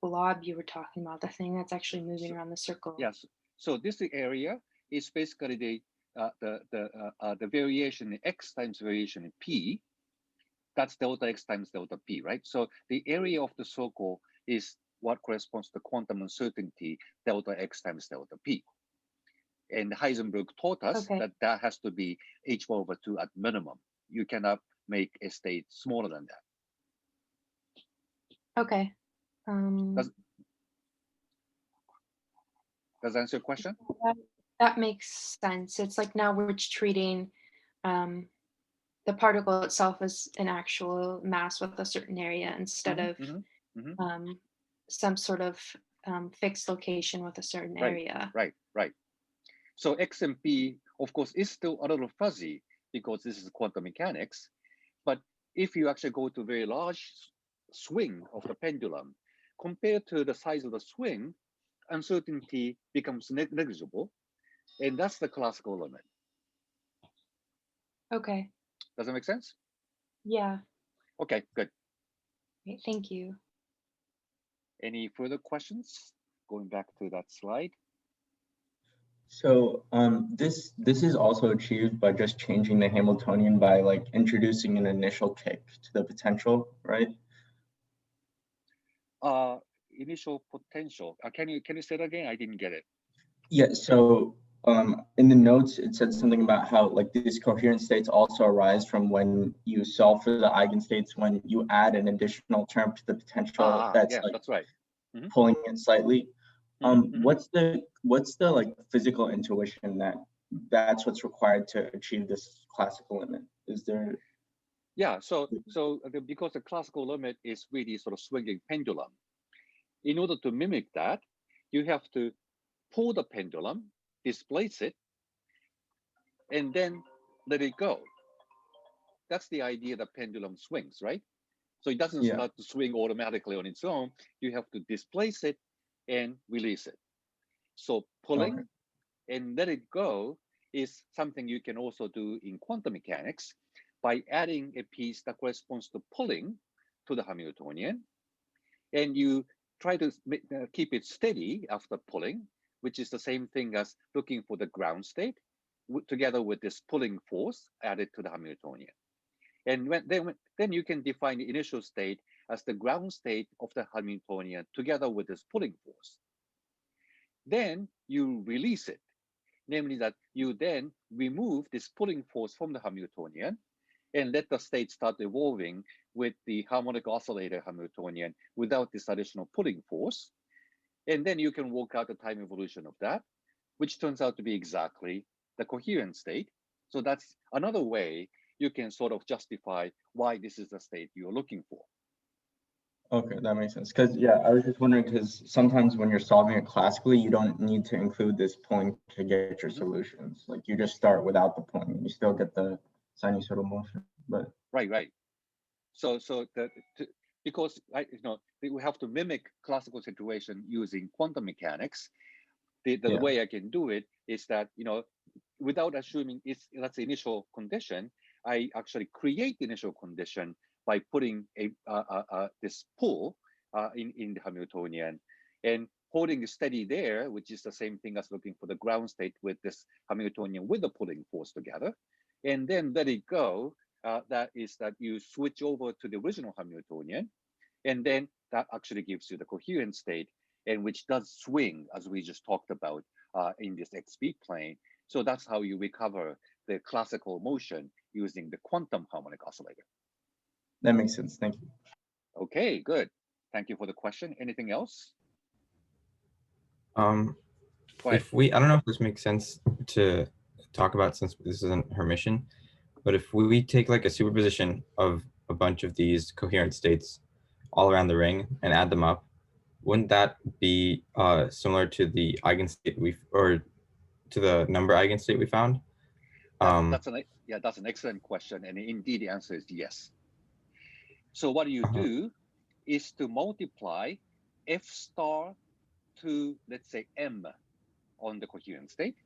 S8: blob you were talking about? The thing that's actually moving around the circle.
S1: Yes. So this area is basically the variation in x times variation in p. That's delta x times delta p, right? So the area of the circle is what corresponds to quantum uncertainty delta x times delta p. And Heisenberg taught us that has to be h/2 at minimum. You cannot make a state smaller than that.
S8: Okay.
S1: Does that answer your question?
S8: That makes sense. It's like now we're treating the particle itself as an actual mass with a certain area instead of some sort of fixed location with a certain area.
S1: Right. So x and p, of course, is still a little fuzzy because this is quantum mechanics. But if you actually go to very large swing of the pendulum, compared to the size of the swing, uncertainty becomes negligible. And that's the classical limit.
S8: Okay.
S1: Does that make sense?
S8: Yeah.
S1: Okay, good.
S8: Great, thank you.
S1: Any further questions? Going back to that slide.
S6: So this is also achieved by just changing the Hamiltonian by like introducing an initial kick to the potential, right?
S1: Initial potential. Can you say that again? I didn't get it.
S6: Yeah. So in the notes, it said something about how like these coherent states also arise from when you solve for the eigenstates when you add an additional term to the potential that's
S1: yes,
S6: like
S1: that's right.
S6: Pulling it slightly. What's the like physical intuition that's what's required to achieve this classical limit? Is there?
S1: Yeah. So because the classical limit is really sort of swinging pendulum, in order to mimic that, you have to pull the pendulum, displace it, and then let it go. That's the idea that pendulum swings, right? So it doesn't start to swing automatically on its own. You have to displace it and release it. So pulling and let it go is something you can also do in quantum mechanics by adding a piece that corresponds to pulling to the Hamiltonian. And you try to keep it steady after pulling, which is the same thing as looking for the ground state together with this pulling force added to the Hamiltonian. And then you can define the initial state as the ground state of the Hamiltonian together with this pulling force. Then you release it, namely that you then remove this pulling force from the Hamiltonian and let the state start evolving with the harmonic oscillator Hamiltonian without this additional pulling force. And then you can work out the time evolution of that. which turns out to be exactly the coherent state. So that's another way you can sort of justify why this is the state you're looking for.
S6: Okay, that makes sense. Because yeah, I was just wondering, because sometimes when you're solving it classically, you don't need to include this point to get your solutions. Like you just start without the point, and you still get the sinusoidal motion. But
S1: right. So because we have to mimic classical situation using quantum mechanics. The way I can do it is that without assuming that's the initial condition, I actually create the initial condition by putting this pull in the Hamiltonian and holding steady there, which is the same thing as looking for the ground state with this Hamiltonian with the pulling force together, and then let it go. That is that you switch over to the original Hamiltonian, and then that actually gives you the coherent state, and which does swing as we just talked about in this XB plane. So that's how you recover the classical motion using the quantum harmonic oscillator.
S6: that makes sense. Thank you.
S1: Okay, good. Thank you for the question. Anything else?
S9: If I don't know if this makes sense to talk about since this isn't Hermitian, but if we take like a superposition of a bunch of these coherent states all around the ring and add them up, wouldn't that be similar to the eigenstate or to the number eigenstate we found?
S1: That's an excellent question, and indeed the answer is yes. So what you do is to multiply f star to, let's say, m on the coherent state,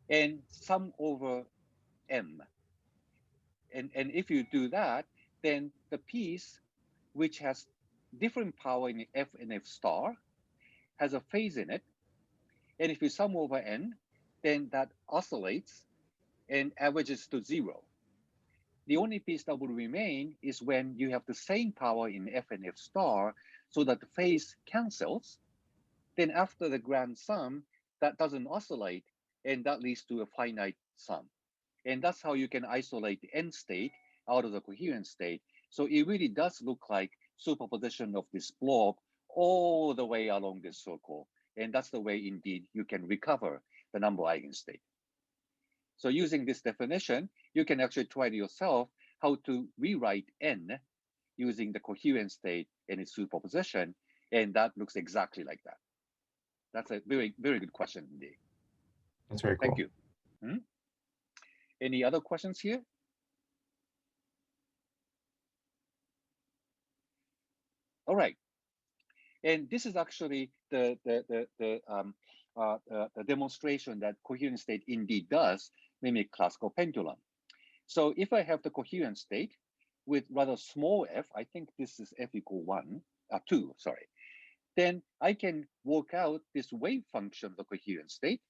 S1: and sum over m. And if you do that, then the piece which has different power in f and f star has a phase in it. And if you sum over n, then that oscillates and averages to 0. The only piece that will remain is when you have the same power in f and f star, so that the phase cancels. Then after the grand sum, that doesn't oscillate, and that leads to a finite sum. And that's how you can isolate the end state out of the coherent state. So it really does look like superposition of this blob all the way along this circle. And that's the way, indeed, you can recover the number eigenstate. So using this definition, you can actually try to yourself how to rewrite n using the coherent state and its superposition. And that looks exactly like that. That's a very, very good question indeed.
S9: That's very cool.
S1: Thank you. Any other questions here? All right. And this is actually the demonstration that coherent state indeed does mimic classical pendulum. So if I have the coherent state with rather small f, I think this is f equal 2, sorry, then I can work out this wave function of the coherent state,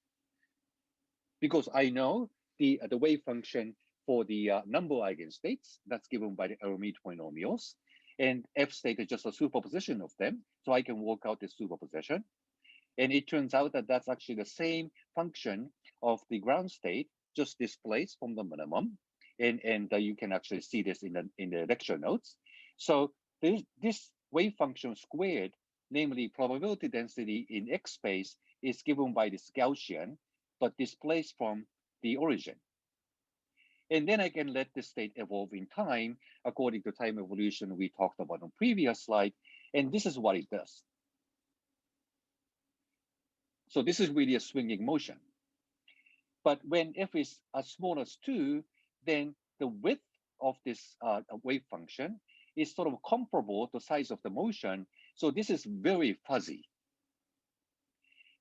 S1: because I know the wave function for the number eigenstates that's given by the Hermite polynomials, and f state is just a superposition of them, so I can work out this superposition. And it turns out that that's actually the same function of the ground state, just displaced from the minimum. And you can actually see this in the lecture notes. So this wave function squared, namely probability density in X space, is given by this Gaussian, but displaced from the origin. And then I can let the state evolve in time according to time evolution we talked about on previous slide. And this is what it does. So this is really a swinging motion. But when f is as small as 2, then the width of this wave function is sort of comparable to the size of the motion. So this is very fuzzy.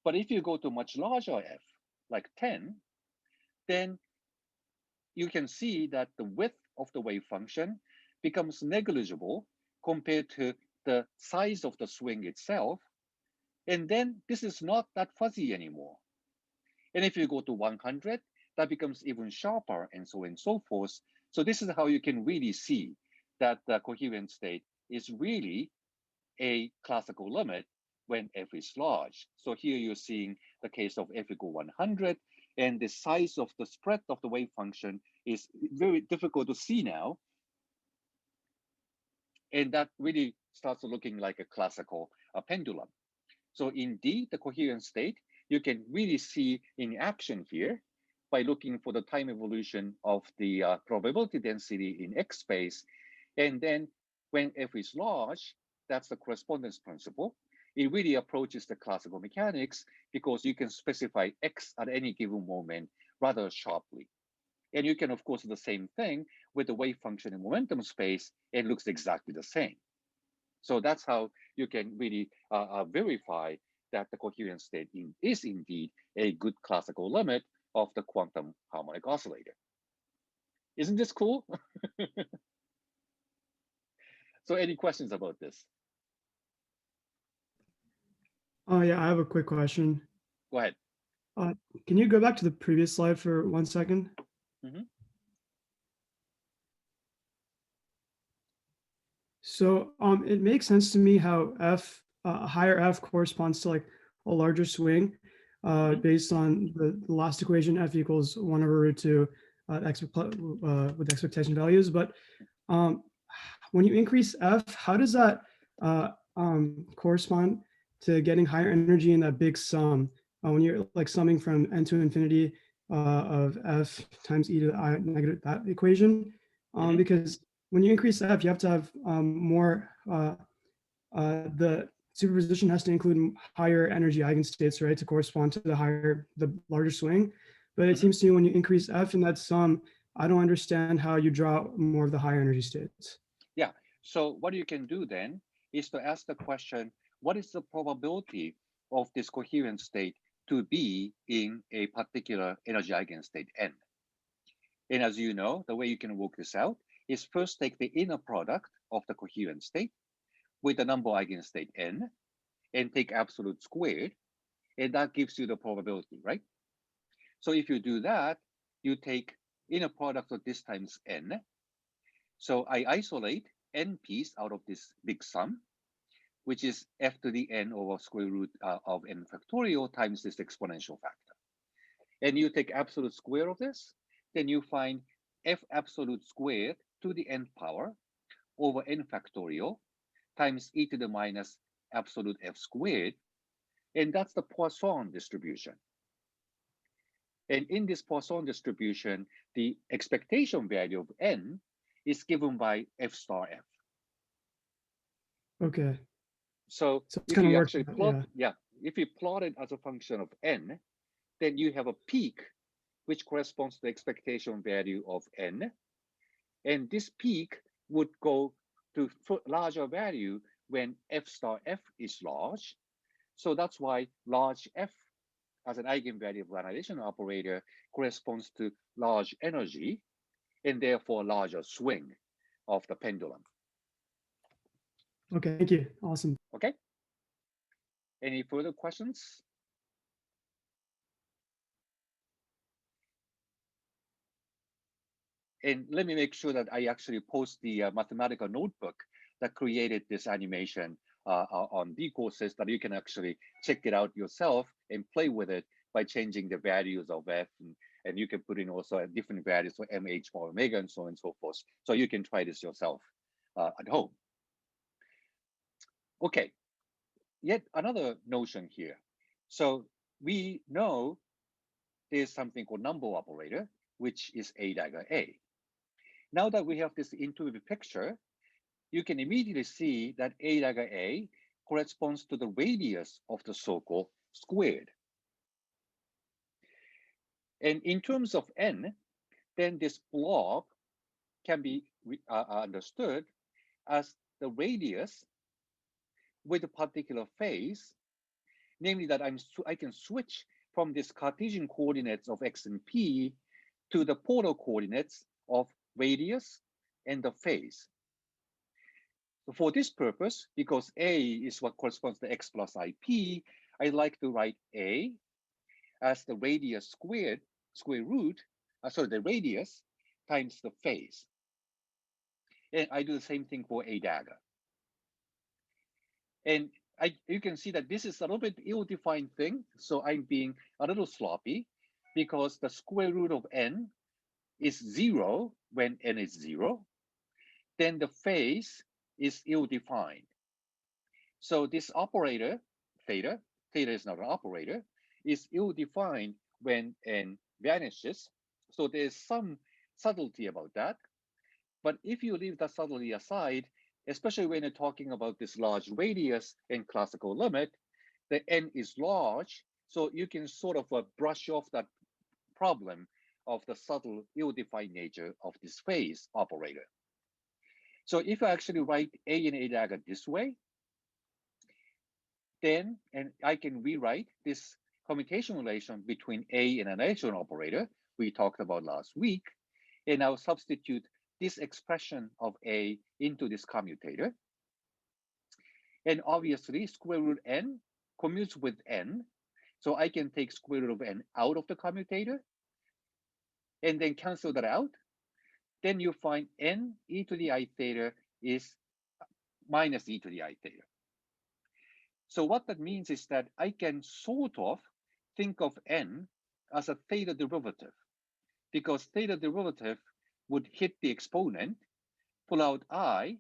S1: But if you go to much larger f, like 10, then you can see that the width of the wave function becomes negligible compared to the size of the swing itself. And then this is not that fuzzy anymore. And if you go to 100, that becomes even sharper, and so on and so forth. So this is how you can really see that the coherent state is really a classical limit when f is large. So here you're seeing the case of f equal 100, and the size of the spread of the wave function is very difficult to see now. And that really starts looking like a classical pendulum. So indeed, the coherent state you can really see in action here by looking for the time evolution of the probability density in X space. And then when F is large, that's the correspondence principle. It really approaches the classical mechanics because you can specify X at any given moment rather sharply. And you can, of course, do the same thing with the wave function in momentum space. It looks exactly the same. So that's how you can really verify that the coherent state is indeed a good classical limit of the quantum harmonic oscillator. Isn't this cool? So any questions about this?
S5: Oh yeah, I have a quick question.
S1: Go ahead.
S5: Can you go back to the previous slide for 1 second?
S1: Mm-hmm.
S5: So it makes sense to me how F, a higher F corresponds to like a larger swing based on the last equation, F equals 1 over root 2 with expectation values. But when you increase F, how does that correspond to getting higher energy in that big sum? When you're like summing from n to infinity of F times e to the I negative that equation, because when you increase F, you have to have more, the superposition has to include higher energy eigenstates, right, to correspond to the larger swing. But it seems to me when you increase F in that sum, I don't understand how you draw more of the higher energy states.
S1: Yeah, so what you can do then is to ask the question, what is the probability of this coherent state to be in a particular energy eigenstate n? And as you know, the way you can work this out is first take the inner product of the coherent state with the number eigenstate n and take absolute squared, and that gives you the probability, right? So if you do that, you take inner product of this times n. So I isolate n piece out of this big sum, which is f to the n over square root of n factorial times this exponential factor. And you take absolute square of this, then you find f absolute squared to the n power over n factorial times e to the minus absolute f squared. And that's the Poisson distribution. And in this Poisson distribution, the expectation value of n is given by f star f.
S5: Okay.
S1: So
S5: it's
S1: if
S5: gonna
S1: you
S5: work
S1: actually
S5: out,
S1: plot, if you plot it as a function of n, then you have a peak which corresponds to the expectation value of n. And this peak would go to larger value when f star f is large. So that's why large f as an eigenvalue of an annihilation operator corresponds to large energy and therefore larger swing of the pendulum.
S5: Okay, thank you. Awesome.
S1: Okay. Any further questions? And let me make sure that I actually post the mathematical notebook that created this animation on the courses, that you can actually check it out yourself and play with it by changing the values of f, and you can put in also different values for mh bar omega and so on and so forth. So you can try this yourself at home. Okay, yet another notion here. So we know there's something called number operator, which is a dagger a. Now that we have this intuitive picture, you can immediately see that a dagger a corresponds to the radius of the circle squared. And in terms of n, then this blob can be understood as the radius with a particular phase, namely that I can switch from this Cartesian coordinates of x and p to the polar coordinates of radius and the phase. So for this purpose, because a is what corresponds to x plus ip, I like to write a as the radius squared, square root, the radius times the phase. And I do the same thing for a dagger. And you can see that this is a little bit ill-defined thing. So I'm being a little sloppy because the square root of n is 0 when n is 0. Then the phase is ill-defined. So this operator, theta is not an operator, is ill-defined when n vanishes. So there's some subtlety about that. But if you leave that subtlety aside, especially when you're talking about this large radius and classical limit, the n is large, so you can sort of brush off that problem of the subtle ill-defined nature of this phase operator. So if I actually write A and A dagger this way, then and I can rewrite this commutation relation between A and an annihilation operator we talked about last week, and I'll substitute this expression of A into this commutator. And obviously, square root n commutes with n, so I can take square root of n out of the commutator and then cancel that out. Then you find n e to the I theta is minus e to the I theta. So what that means is that I can sort of think of n as a theta derivative, because theta derivative would hit the exponent, pull out I,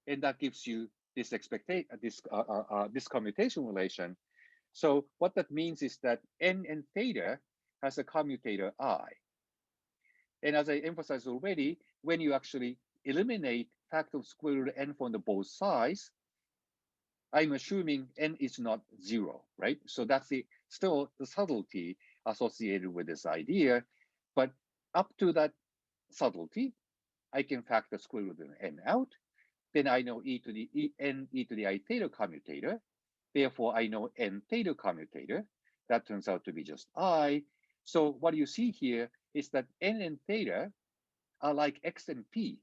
S1: and that gives you this this commutation relation. So what that means is that n and theta has a commutator I. And as I emphasized already, when you actually eliminate factor of square root n from the both sides, I'm assuming n is not 0, right? So that's still the subtlety associated with this idea. But up to that subtlety, I can factor square root of n out. Then I know n e to the I theta commutator. Therefore, I know n theta commutator. That turns out to be just I. So what you see here is that n and theta are like x and p.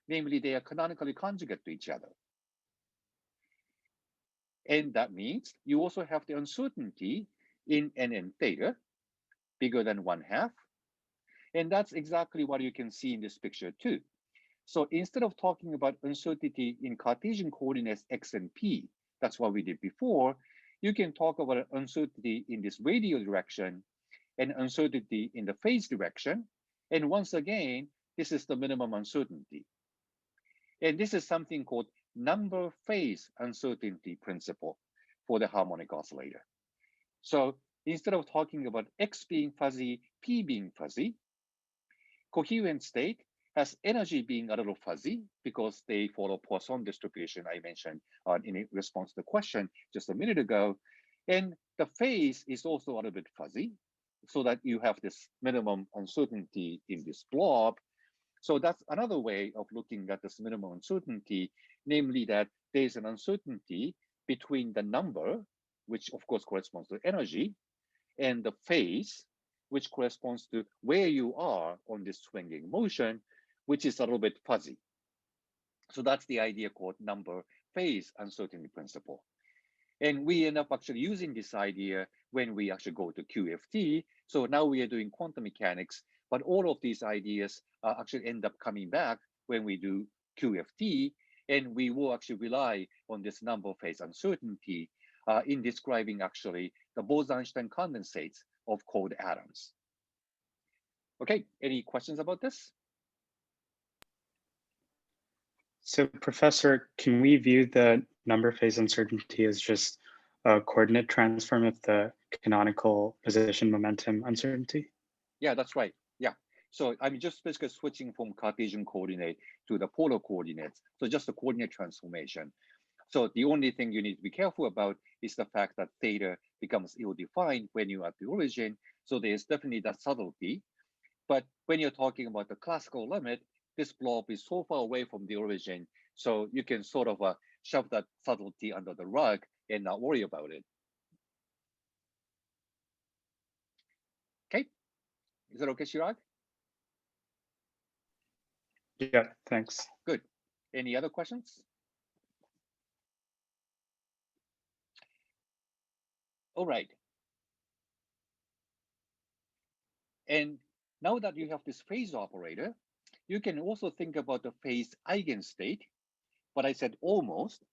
S1: Namely, they are canonically conjugate to each other. And that means you also have the uncertainty in n and theta bigger than 1/2. And that's exactly what you can see in this picture too. So instead of talking about uncertainty in Cartesian coordinates x and p, that's what we did before, you can talk about uncertainty in this radial direction and uncertainty in the phase direction. And once again, this is the minimum uncertainty. And this is something called number phase uncertainty principle for the harmonic oscillator. So instead of talking about x being fuzzy, p being fuzzy, coherent state has energy being a little fuzzy because they follow Poisson distribution I mentioned in response to the question just a minute ago. And the phase is also a little bit fuzzy so that you have this minimum uncertainty in this blob. So that's another way of looking at this minimum uncertainty, namely that there's an uncertainty between the number, which of course corresponds to energy, and the phase, which corresponds to where you are on this swinging motion, which is a little bit fuzzy. So that's the idea called number phase uncertainty principle. And we end up actually using this idea when we actually go to QFT. So now we are doing quantum mechanics, but all of these ideas actually end up coming back when we do QFT, and we will actually rely on this number phase uncertainty in describing actually the Bose-Einstein condensates of cold atoms. Okay, any questions about this?
S2: So Professor, can we view the number phase uncertainty as just a coordinate transform of the canonical position momentum uncertainty?
S1: Yeah, that's right. Yeah. So I'm just basically switching from Cartesian coordinate to the polar coordinates. So just a coordinate transformation. So the only thing you need to be careful about is the fact that theta becomes ill-defined when you're at the origin. So there's definitely that subtlety. But when you're talking about the classical limit, this blob is so far away from the origin, so you can sort of shove that subtlety under the rug and not worry about it. Okay, is that okay, Chirag?
S2: Yeah, thanks.
S1: Good. Any other questions? All right. And now that you have this phase operator, you can also think about the phase eigenstate, but I said almost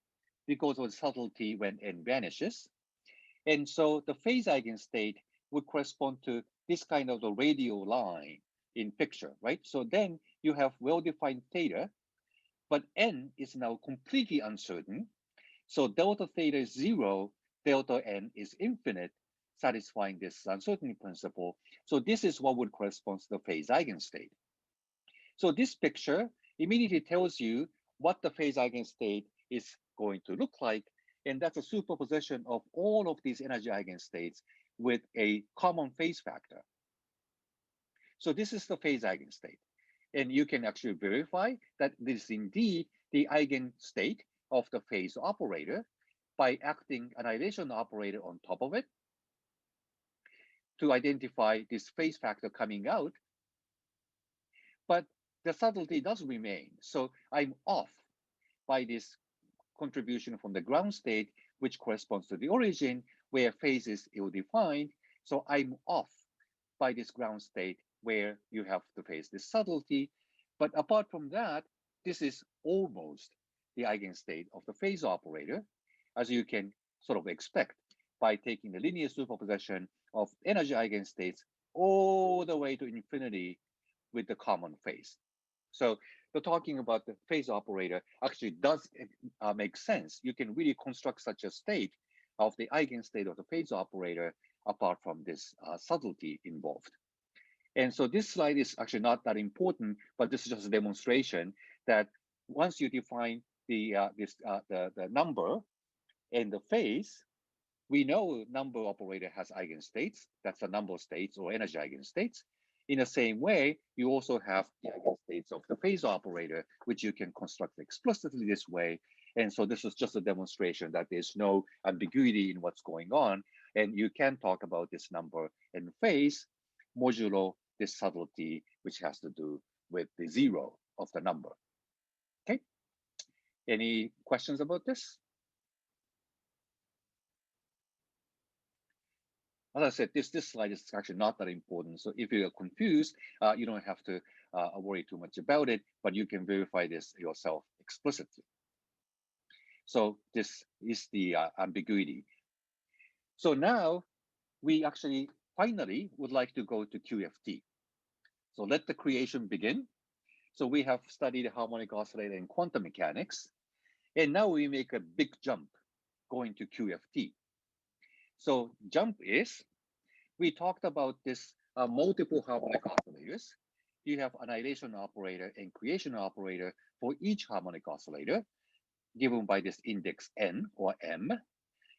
S1: because of the subtlety when n vanishes. And so the phase eigenstate would correspond to this kind of the radial line in picture, right? So then you have well-defined theta, but n is now completely uncertain. So delta theta is 0, delta n is infinite, satisfying this uncertainty principle. So this is what would correspond to the phase eigenstate. So this picture immediately tells you what the phase eigenstate is going to look like. And that's a superposition of all of these energy eigenstates with a common phase factor. So this is the phase eigenstate. And you can actually verify that this is indeed the eigenstate of the phase operator by acting annihilation operator on top of it to identify this phase factor coming out. But the subtlety does remain. So I'm off by this contribution from the ground state, which corresponds to the origin, where phase is ill-defined. So I'm off by this ground state where you have to face this subtlety. But apart from that, this is almost the eigenstate of the phase operator, as you can sort of expect by taking the linear superposition of energy eigenstates all the way to infinity with the common phase. So the talking about the phase operator actually does make sense. You can really construct such a state of the eigenstate of the phase operator apart from this subtlety involved. And so this slide is actually not that important, but this is just a demonstration that once you define the number and the phase, we know number operator has eigenstates. That's the number of states or energy eigenstates. In the same way, you also have the eigenstates of the phase operator, which you can construct explicitly this way. And so this is just a demonstration that there's no ambiguity in what's going on. And you can talk about this number and phase modulo this subtlety, which has to do with the zero of the number. Okay. Any questions about this? As I said, this slide is actually not that important. So if you're confused, you don't have to worry too much about it, but you can verify this yourself explicitly. So this is the ambiguity. So now we actually finally would like to go to QFT. So let the creation begin. So we have studied harmonic oscillator and quantum mechanics, and now we make a big jump going to QFT. So jump is, we talked about this multiple harmonic oscillators. You have annihilation operator and creation operator for each harmonic oscillator, given by this index n or m,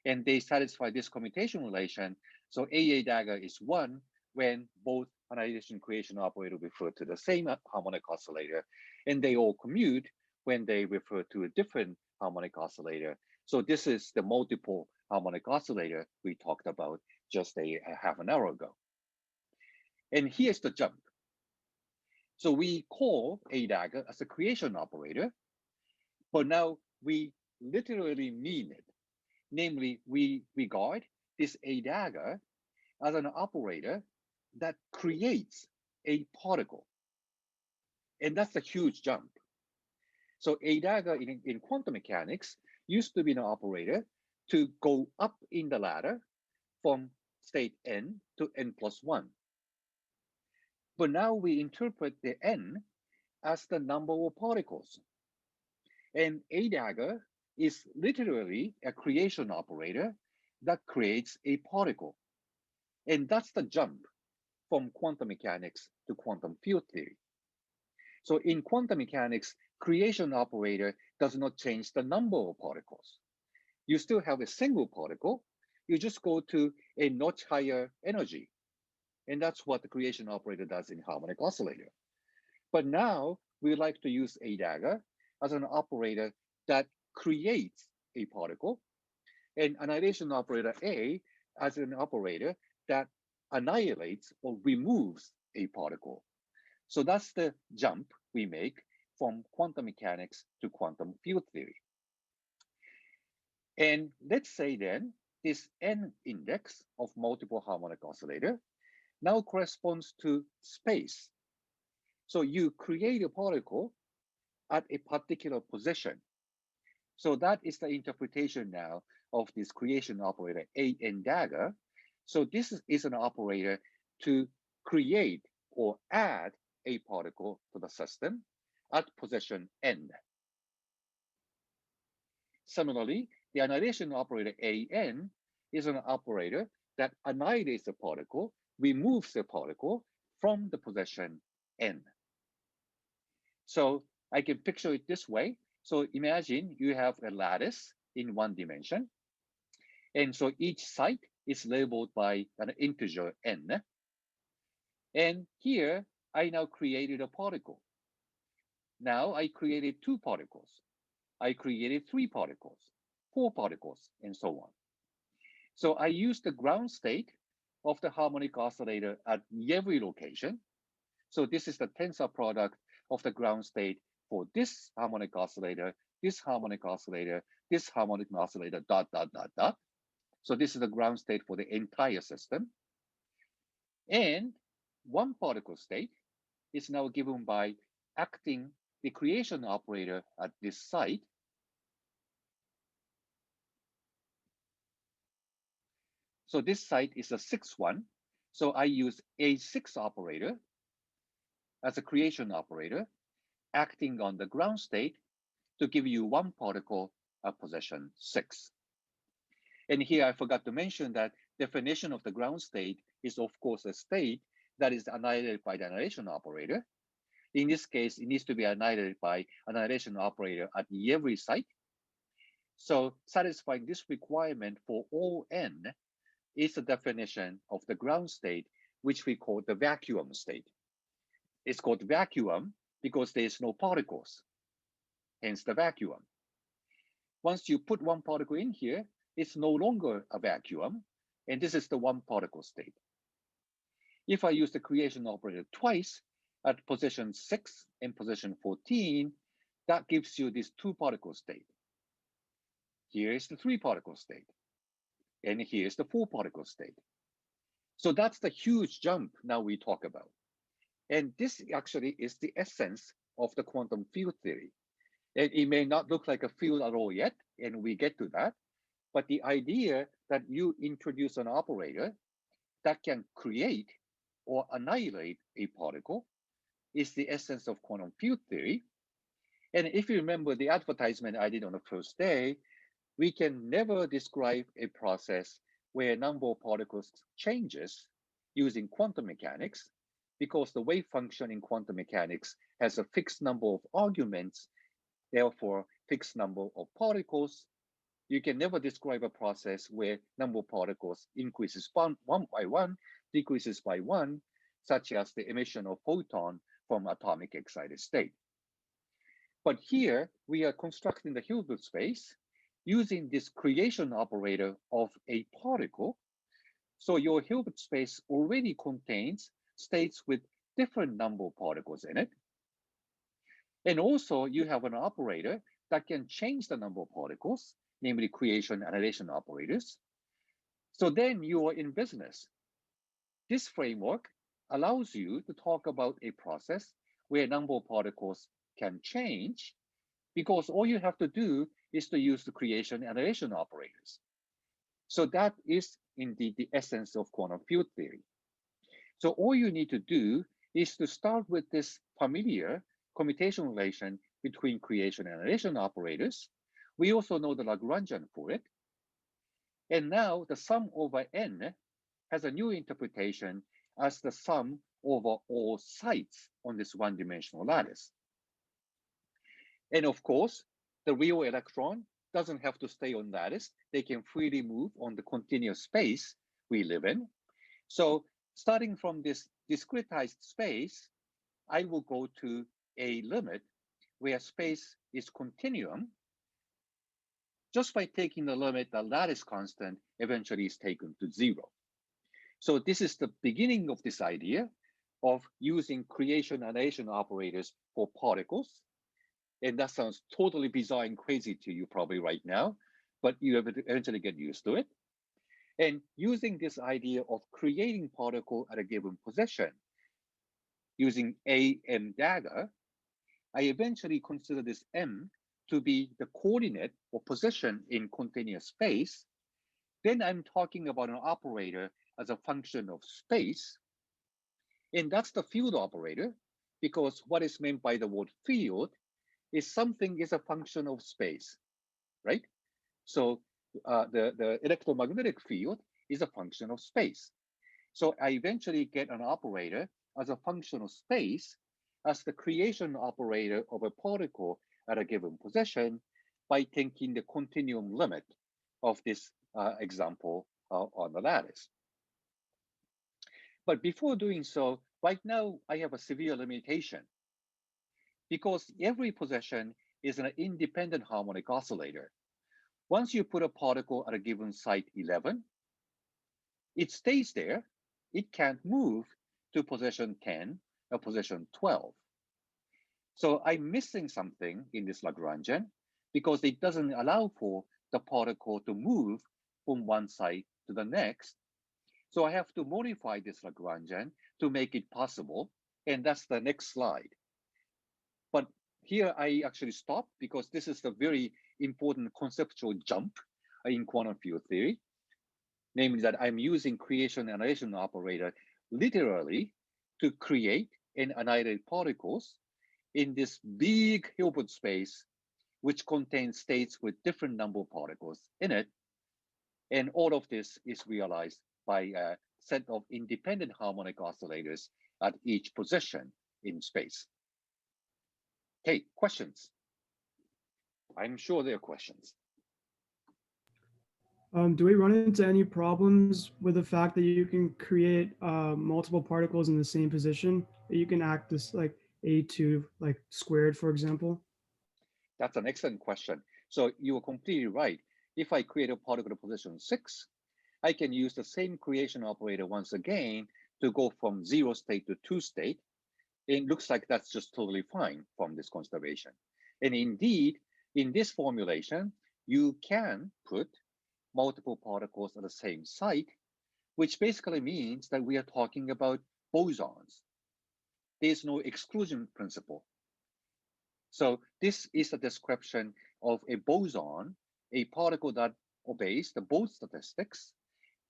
S1: and they satisfy this commutation relation. So AA dagger is 1 when both annihilation creation operator refer to the same harmonic oscillator, and they all commute when they refer to a different harmonic oscillator. So this is the multiple harmonic oscillator we talked about just a half an hour ago. And here's the jump. So we call A dagger as a creation operator, but now we literally mean it. Namely, we regard this A dagger as an operator that creates a particle. And that's a huge jump. So A dagger in quantum mechanics used to be an operator to go up in the ladder from state n to n plus 1. But now we interpret the n as the number of particles. And A dagger is literally a creation operator that creates a particle. And that's the jump from quantum mechanics to quantum field theory. So in quantum mechanics, creation operator does not change the number of particles. You still have a single particle, you just go to a notch higher energy. And that's what the creation operator does in harmonic oscillator. But now we like to use A dagger as an operator that creates a particle, and annihilation operator A as an operator that annihilates or removes a particle. So that's the jump we make from quantum mechanics to quantum field theory. And let's say then this n index of multiple harmonic oscillator now corresponds to space. So you create a particle at a particular position. So that is the interpretation now of this creation operator A n dagger. So this is an operator to create or add a particle to the system at position n. Similarly, the annihilation operator an is an operator that annihilates the particle, removes the particle from the position N. So I can picture it this way. So imagine you have a lattice in one dimension. And so each site is labeled by an integer N. And here I now created a particle. Now I created 2 particles. I created 3 particles, 4 particles, and so on. So I use the ground state of the harmonic oscillator at every location. So this is the tensor product of the ground state for this harmonic oscillator, this harmonic oscillator, this harmonic oscillator, dot, dot, dot, dot. So this is the ground state for the entire system. And one particle state is now given by acting the creation operator at this site. So this site is a 6th one. So I use A6 operator as a creation operator, acting on the ground state to give you one particle at position 6. And here I forgot to mention that definition of the ground state is of course a state that is annihilated by the annihilation operator. In this case, it needs to be annihilated by annihilation operator at every site. So satisfying this requirement for all n is the definition of the ground state, which we call the vacuum state. It's called vacuum because there's no particles, hence the vacuum. Once you put one particle in here, it's no longer a vacuum, and this is the one particle state. If I use the creation operator twice at position 6 and position 14, that gives you this 2 particle state. Here is the 3 particle state, and here's the 4 particle state. So that's the huge jump now we talk about. And this actually is the essence of the quantum field theory. And it may not look like a field at all yet, and we get to that, but the idea that you introduce an operator that can create or annihilate a particle is the essence of quantum field theory. And if you remember the advertisement I did on the first day, we can never describe a process where number of particles changes using quantum mechanics, because the wave function in quantum mechanics has a fixed number of arguments, therefore fixed number of particles. You can never describe a process where number of particles increases one by one, decreases by 1, such as the emission of photon from atomic excited state. But here we are constructing the Hilbert space using this creation operator of a particle. So your Hilbert space already contains states with different number of particles in it. And also you have an operator that can change the number of particles, namely creation and annihilation operators. So then you are in business. This framework allows you to talk about a process where number of particles can change, because all you have to do is to use the creation and annihilation operators. So that is indeed the essence of quantum field theory. So all you need to do is to start with this familiar commutation relation between creation and annihilation operators. We also know the Lagrangian for it. And now the sum over n has a new interpretation as the sum over all sites on this one-dimensional lattice. And of course, the real electron doesn't have to stay on lattice. They can freely move on the continuous space we live in. So starting from this discretized space, I will go to a limit where space is continuum. Just by taking the limit, the lattice constant eventually is taken to 0. So this is the beginning of this idea of using creation and annihilation operators for particles. And that sounds totally bizarre and crazy to you probably right now, but you eventually get used to it. And using this idea of creating particle at a given position, using a m dagger, I eventually consider this m to be the coordinate or position in continuous space. Then I'm talking about an operator as a function of space. And that's the field operator, because what is meant by the word field is something is a function of space, right? So the electromagnetic field is a function of space. So I eventually get an operator as a function of space as the creation operator of a particle at a given position by taking the continuum limit of this example on the lattice. But before doing so, right now I have a severe limitation because every position is an independent harmonic oscillator. Once you put a particle at a given site 11, it stays there. It can't move to position 10 or position 12. So I'm missing something in this Lagrangian because it doesn't allow for the particle to move from one site to the next. So I have to modify this Lagrangian to make it possible. And that's the next slide. But here I actually stop because this is a very important conceptual jump in quantum field theory. Namely that I'm using creation annihilation operator literally to create and annihilate particles in this big Hilbert space, which contains states with different number of particles in it. And all of this is realized by a set of independent harmonic oscillators at each position in space. Okay, questions? I'm sure there are questions.
S5: Do we run into any problems with the fact that you can create multiple particles in the same position? You can act as like A2 like squared, for example?
S1: That's an excellent question. So you are completely right. If I create a particle at position 6, I can use the same creation operator once again to go from 0 state to 2 state. It looks like that's just totally fine from this conservation. And indeed, in this formulation, you can put multiple particles at the same site, which basically means that we are talking about bosons. There's no exclusion principle. So this is a description of a boson, a particle that obeys the Bose statistics.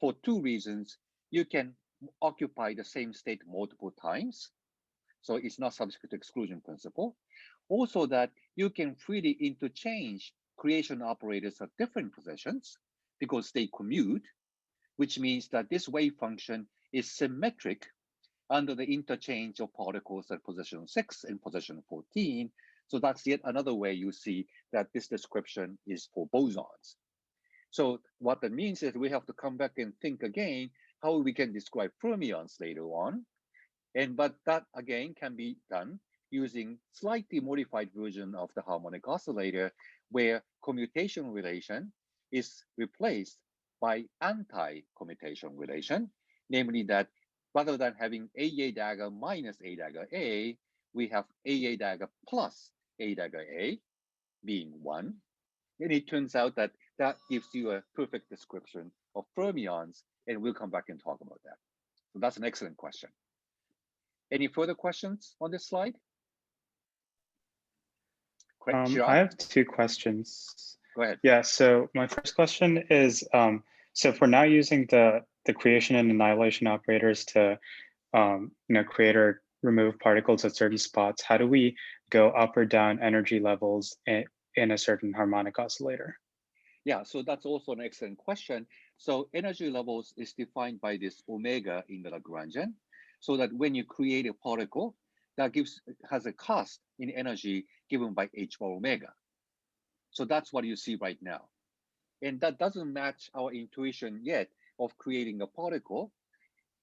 S1: For two reasons: you can occupy the same state multiple times, so it's not subject to exclusion principle. Also that you can freely interchange creation operators at different positions because they commute, which means that this wave function is symmetric under the interchange of particles at position 6 and position 14. So that's yet another way you see that this description is for bosons. So what that means is we have to come back and think again how we can describe fermions later on. But that again can be done using slightly modified version of the harmonic oscillator where commutation relation is replaced by anti-commutation relation, namely that rather than having AA dagger minus A dagger A, we have AA dagger plus A dagger A being 1. And it turns out that that gives you a perfect description of fermions, and we'll come back and talk about that. So that's an excellent question. Any further questions on this slide?
S2: I have two questions.
S1: Go ahead.
S2: Yeah, so my first question is, so if we're now using the creation and annihilation operators to create or remove particles at certain spots, how do we go up or down energy levels in a certain harmonic oscillator?
S1: Yeah, so that's also an excellent question. So energy levels is defined by this omega in the Lagrangian, so that when you create a particle, that has a cost in energy given by h bar omega. So that's what you see right now. And that doesn't match our intuition yet of creating a particle,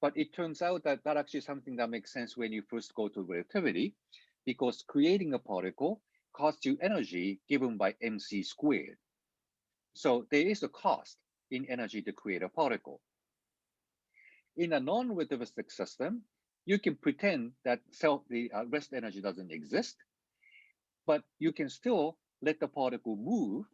S1: but it turns out that that actually is something that makes sense when you first go to relativity, because creating a particle costs you energy given by mc squared. So there is a cost in energy to create a particle. In a non-relativistic system, you can pretend that the rest energy doesn't exist, but you can still let the particle move.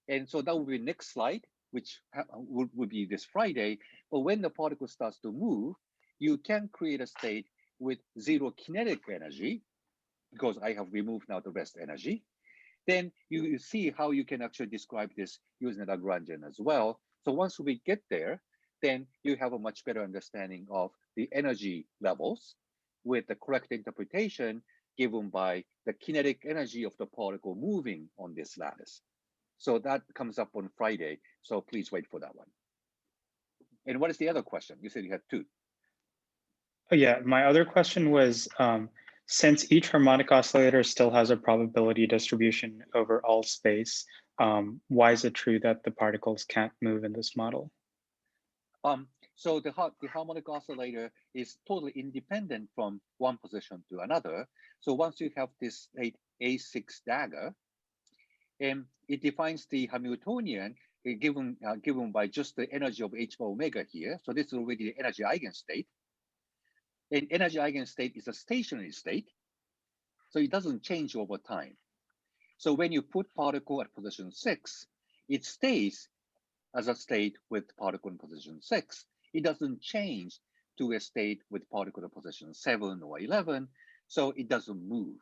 S1: And so that will be next slide, which would be this Friday. But when the particle starts to move, you can create a state with zero kinetic energy, because I have removed now the rest energy. Then you see how you can actually describe this using the Lagrangian as well. So once we get there, then you have a much better understanding of the energy levels with the correct interpretation given by the kinetic energy of the particle moving on this lattice. So that comes up on Friday, so please wait for that one. And what is the other question? You said you had two.
S2: Oh, yeah, my other question was, since each harmonic oscillator still has a probability distribution over all space, why is it true that the particles can't move in this model?
S1: So the harmonic oscillator is totally independent from one position to another. So once you have this state A6 dagger, and it defines the Hamiltonian given by just the energy of h bar omega here. So this is already the energy eigenstate. And energy eigenstate is a stationary state, so it doesn't change over time. So when you put particle at position 6, it stays as a state with particle in position 6. It doesn't change to a state with particle in position 7 or 11, so it doesn't move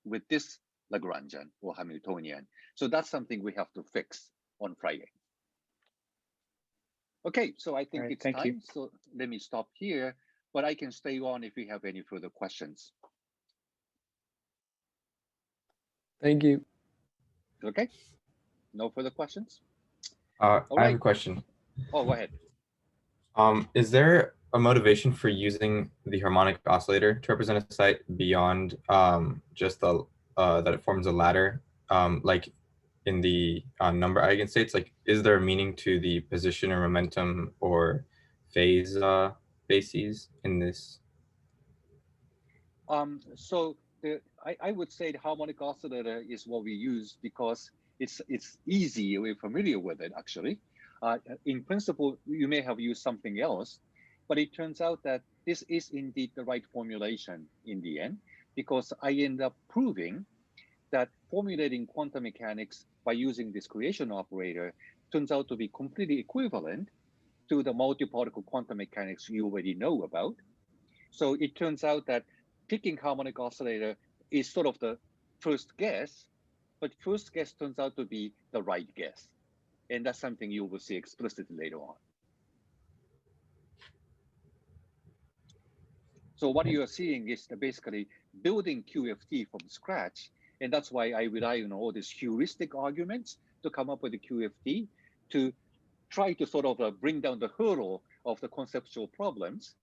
S1: with this Lagrangian or Hamiltonian. So that's something we have to fix on Friday. Okay, so I think it's time. So let me stop here, but I can stay on if you have any further questions.
S10: Thank you.
S1: Okay, no further questions?
S9: I have a question.
S1: Oh, go ahead.
S9: Is there a motivation for using the harmonic oscillator to represent a site beyond just the that it forms a ladder, like in the number eigenstates? Like, is there a meaning to the position or momentum or phase bases in this?
S1: So I would say the harmonic oscillator is what we use because it's easy. We're familiar with it, actually. In principle, you may have used something else, but it turns out that this is indeed the right formulation in the end, because I end up proving that formulating quantum mechanics by using this creation operator turns out to be completely equivalent to the multi-particle quantum mechanics you already know about. So it turns out that picking harmonic oscillator is sort of the first guess, but first guess turns out to be the right guess. And that's something you will see explicitly later on. So what you are seeing is basically building QFT from scratch. And that's why I rely on all these heuristic arguments to come up with the QFT to try to sort of bring down the hurdle of the conceptual problems.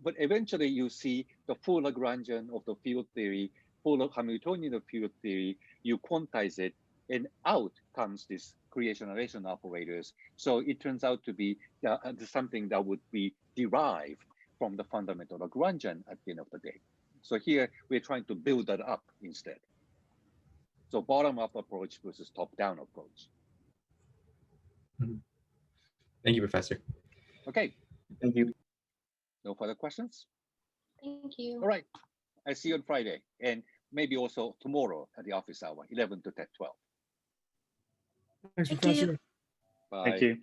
S1: But eventually you see the full Lagrangian of the field theory, full Hamiltonian of field theory, you quantize it, and out comes this creation-relation operators. So it turns out to be something that would be derived from the fundamental Lagrangian at the end of the day. So here we're trying to build that up instead. So bottom-up approach versus top-down approach.
S9: Thank you, Professor.
S1: Okay.
S6: Thank you.
S1: No further questions?
S8: Thank you.
S1: All right. I see you on Friday, and maybe also tomorrow at the office hour, 11 to 12.
S5: Thanks,
S7: Thank
S5: Professor.
S7: you.
S1: Bye.
S2: Thank you.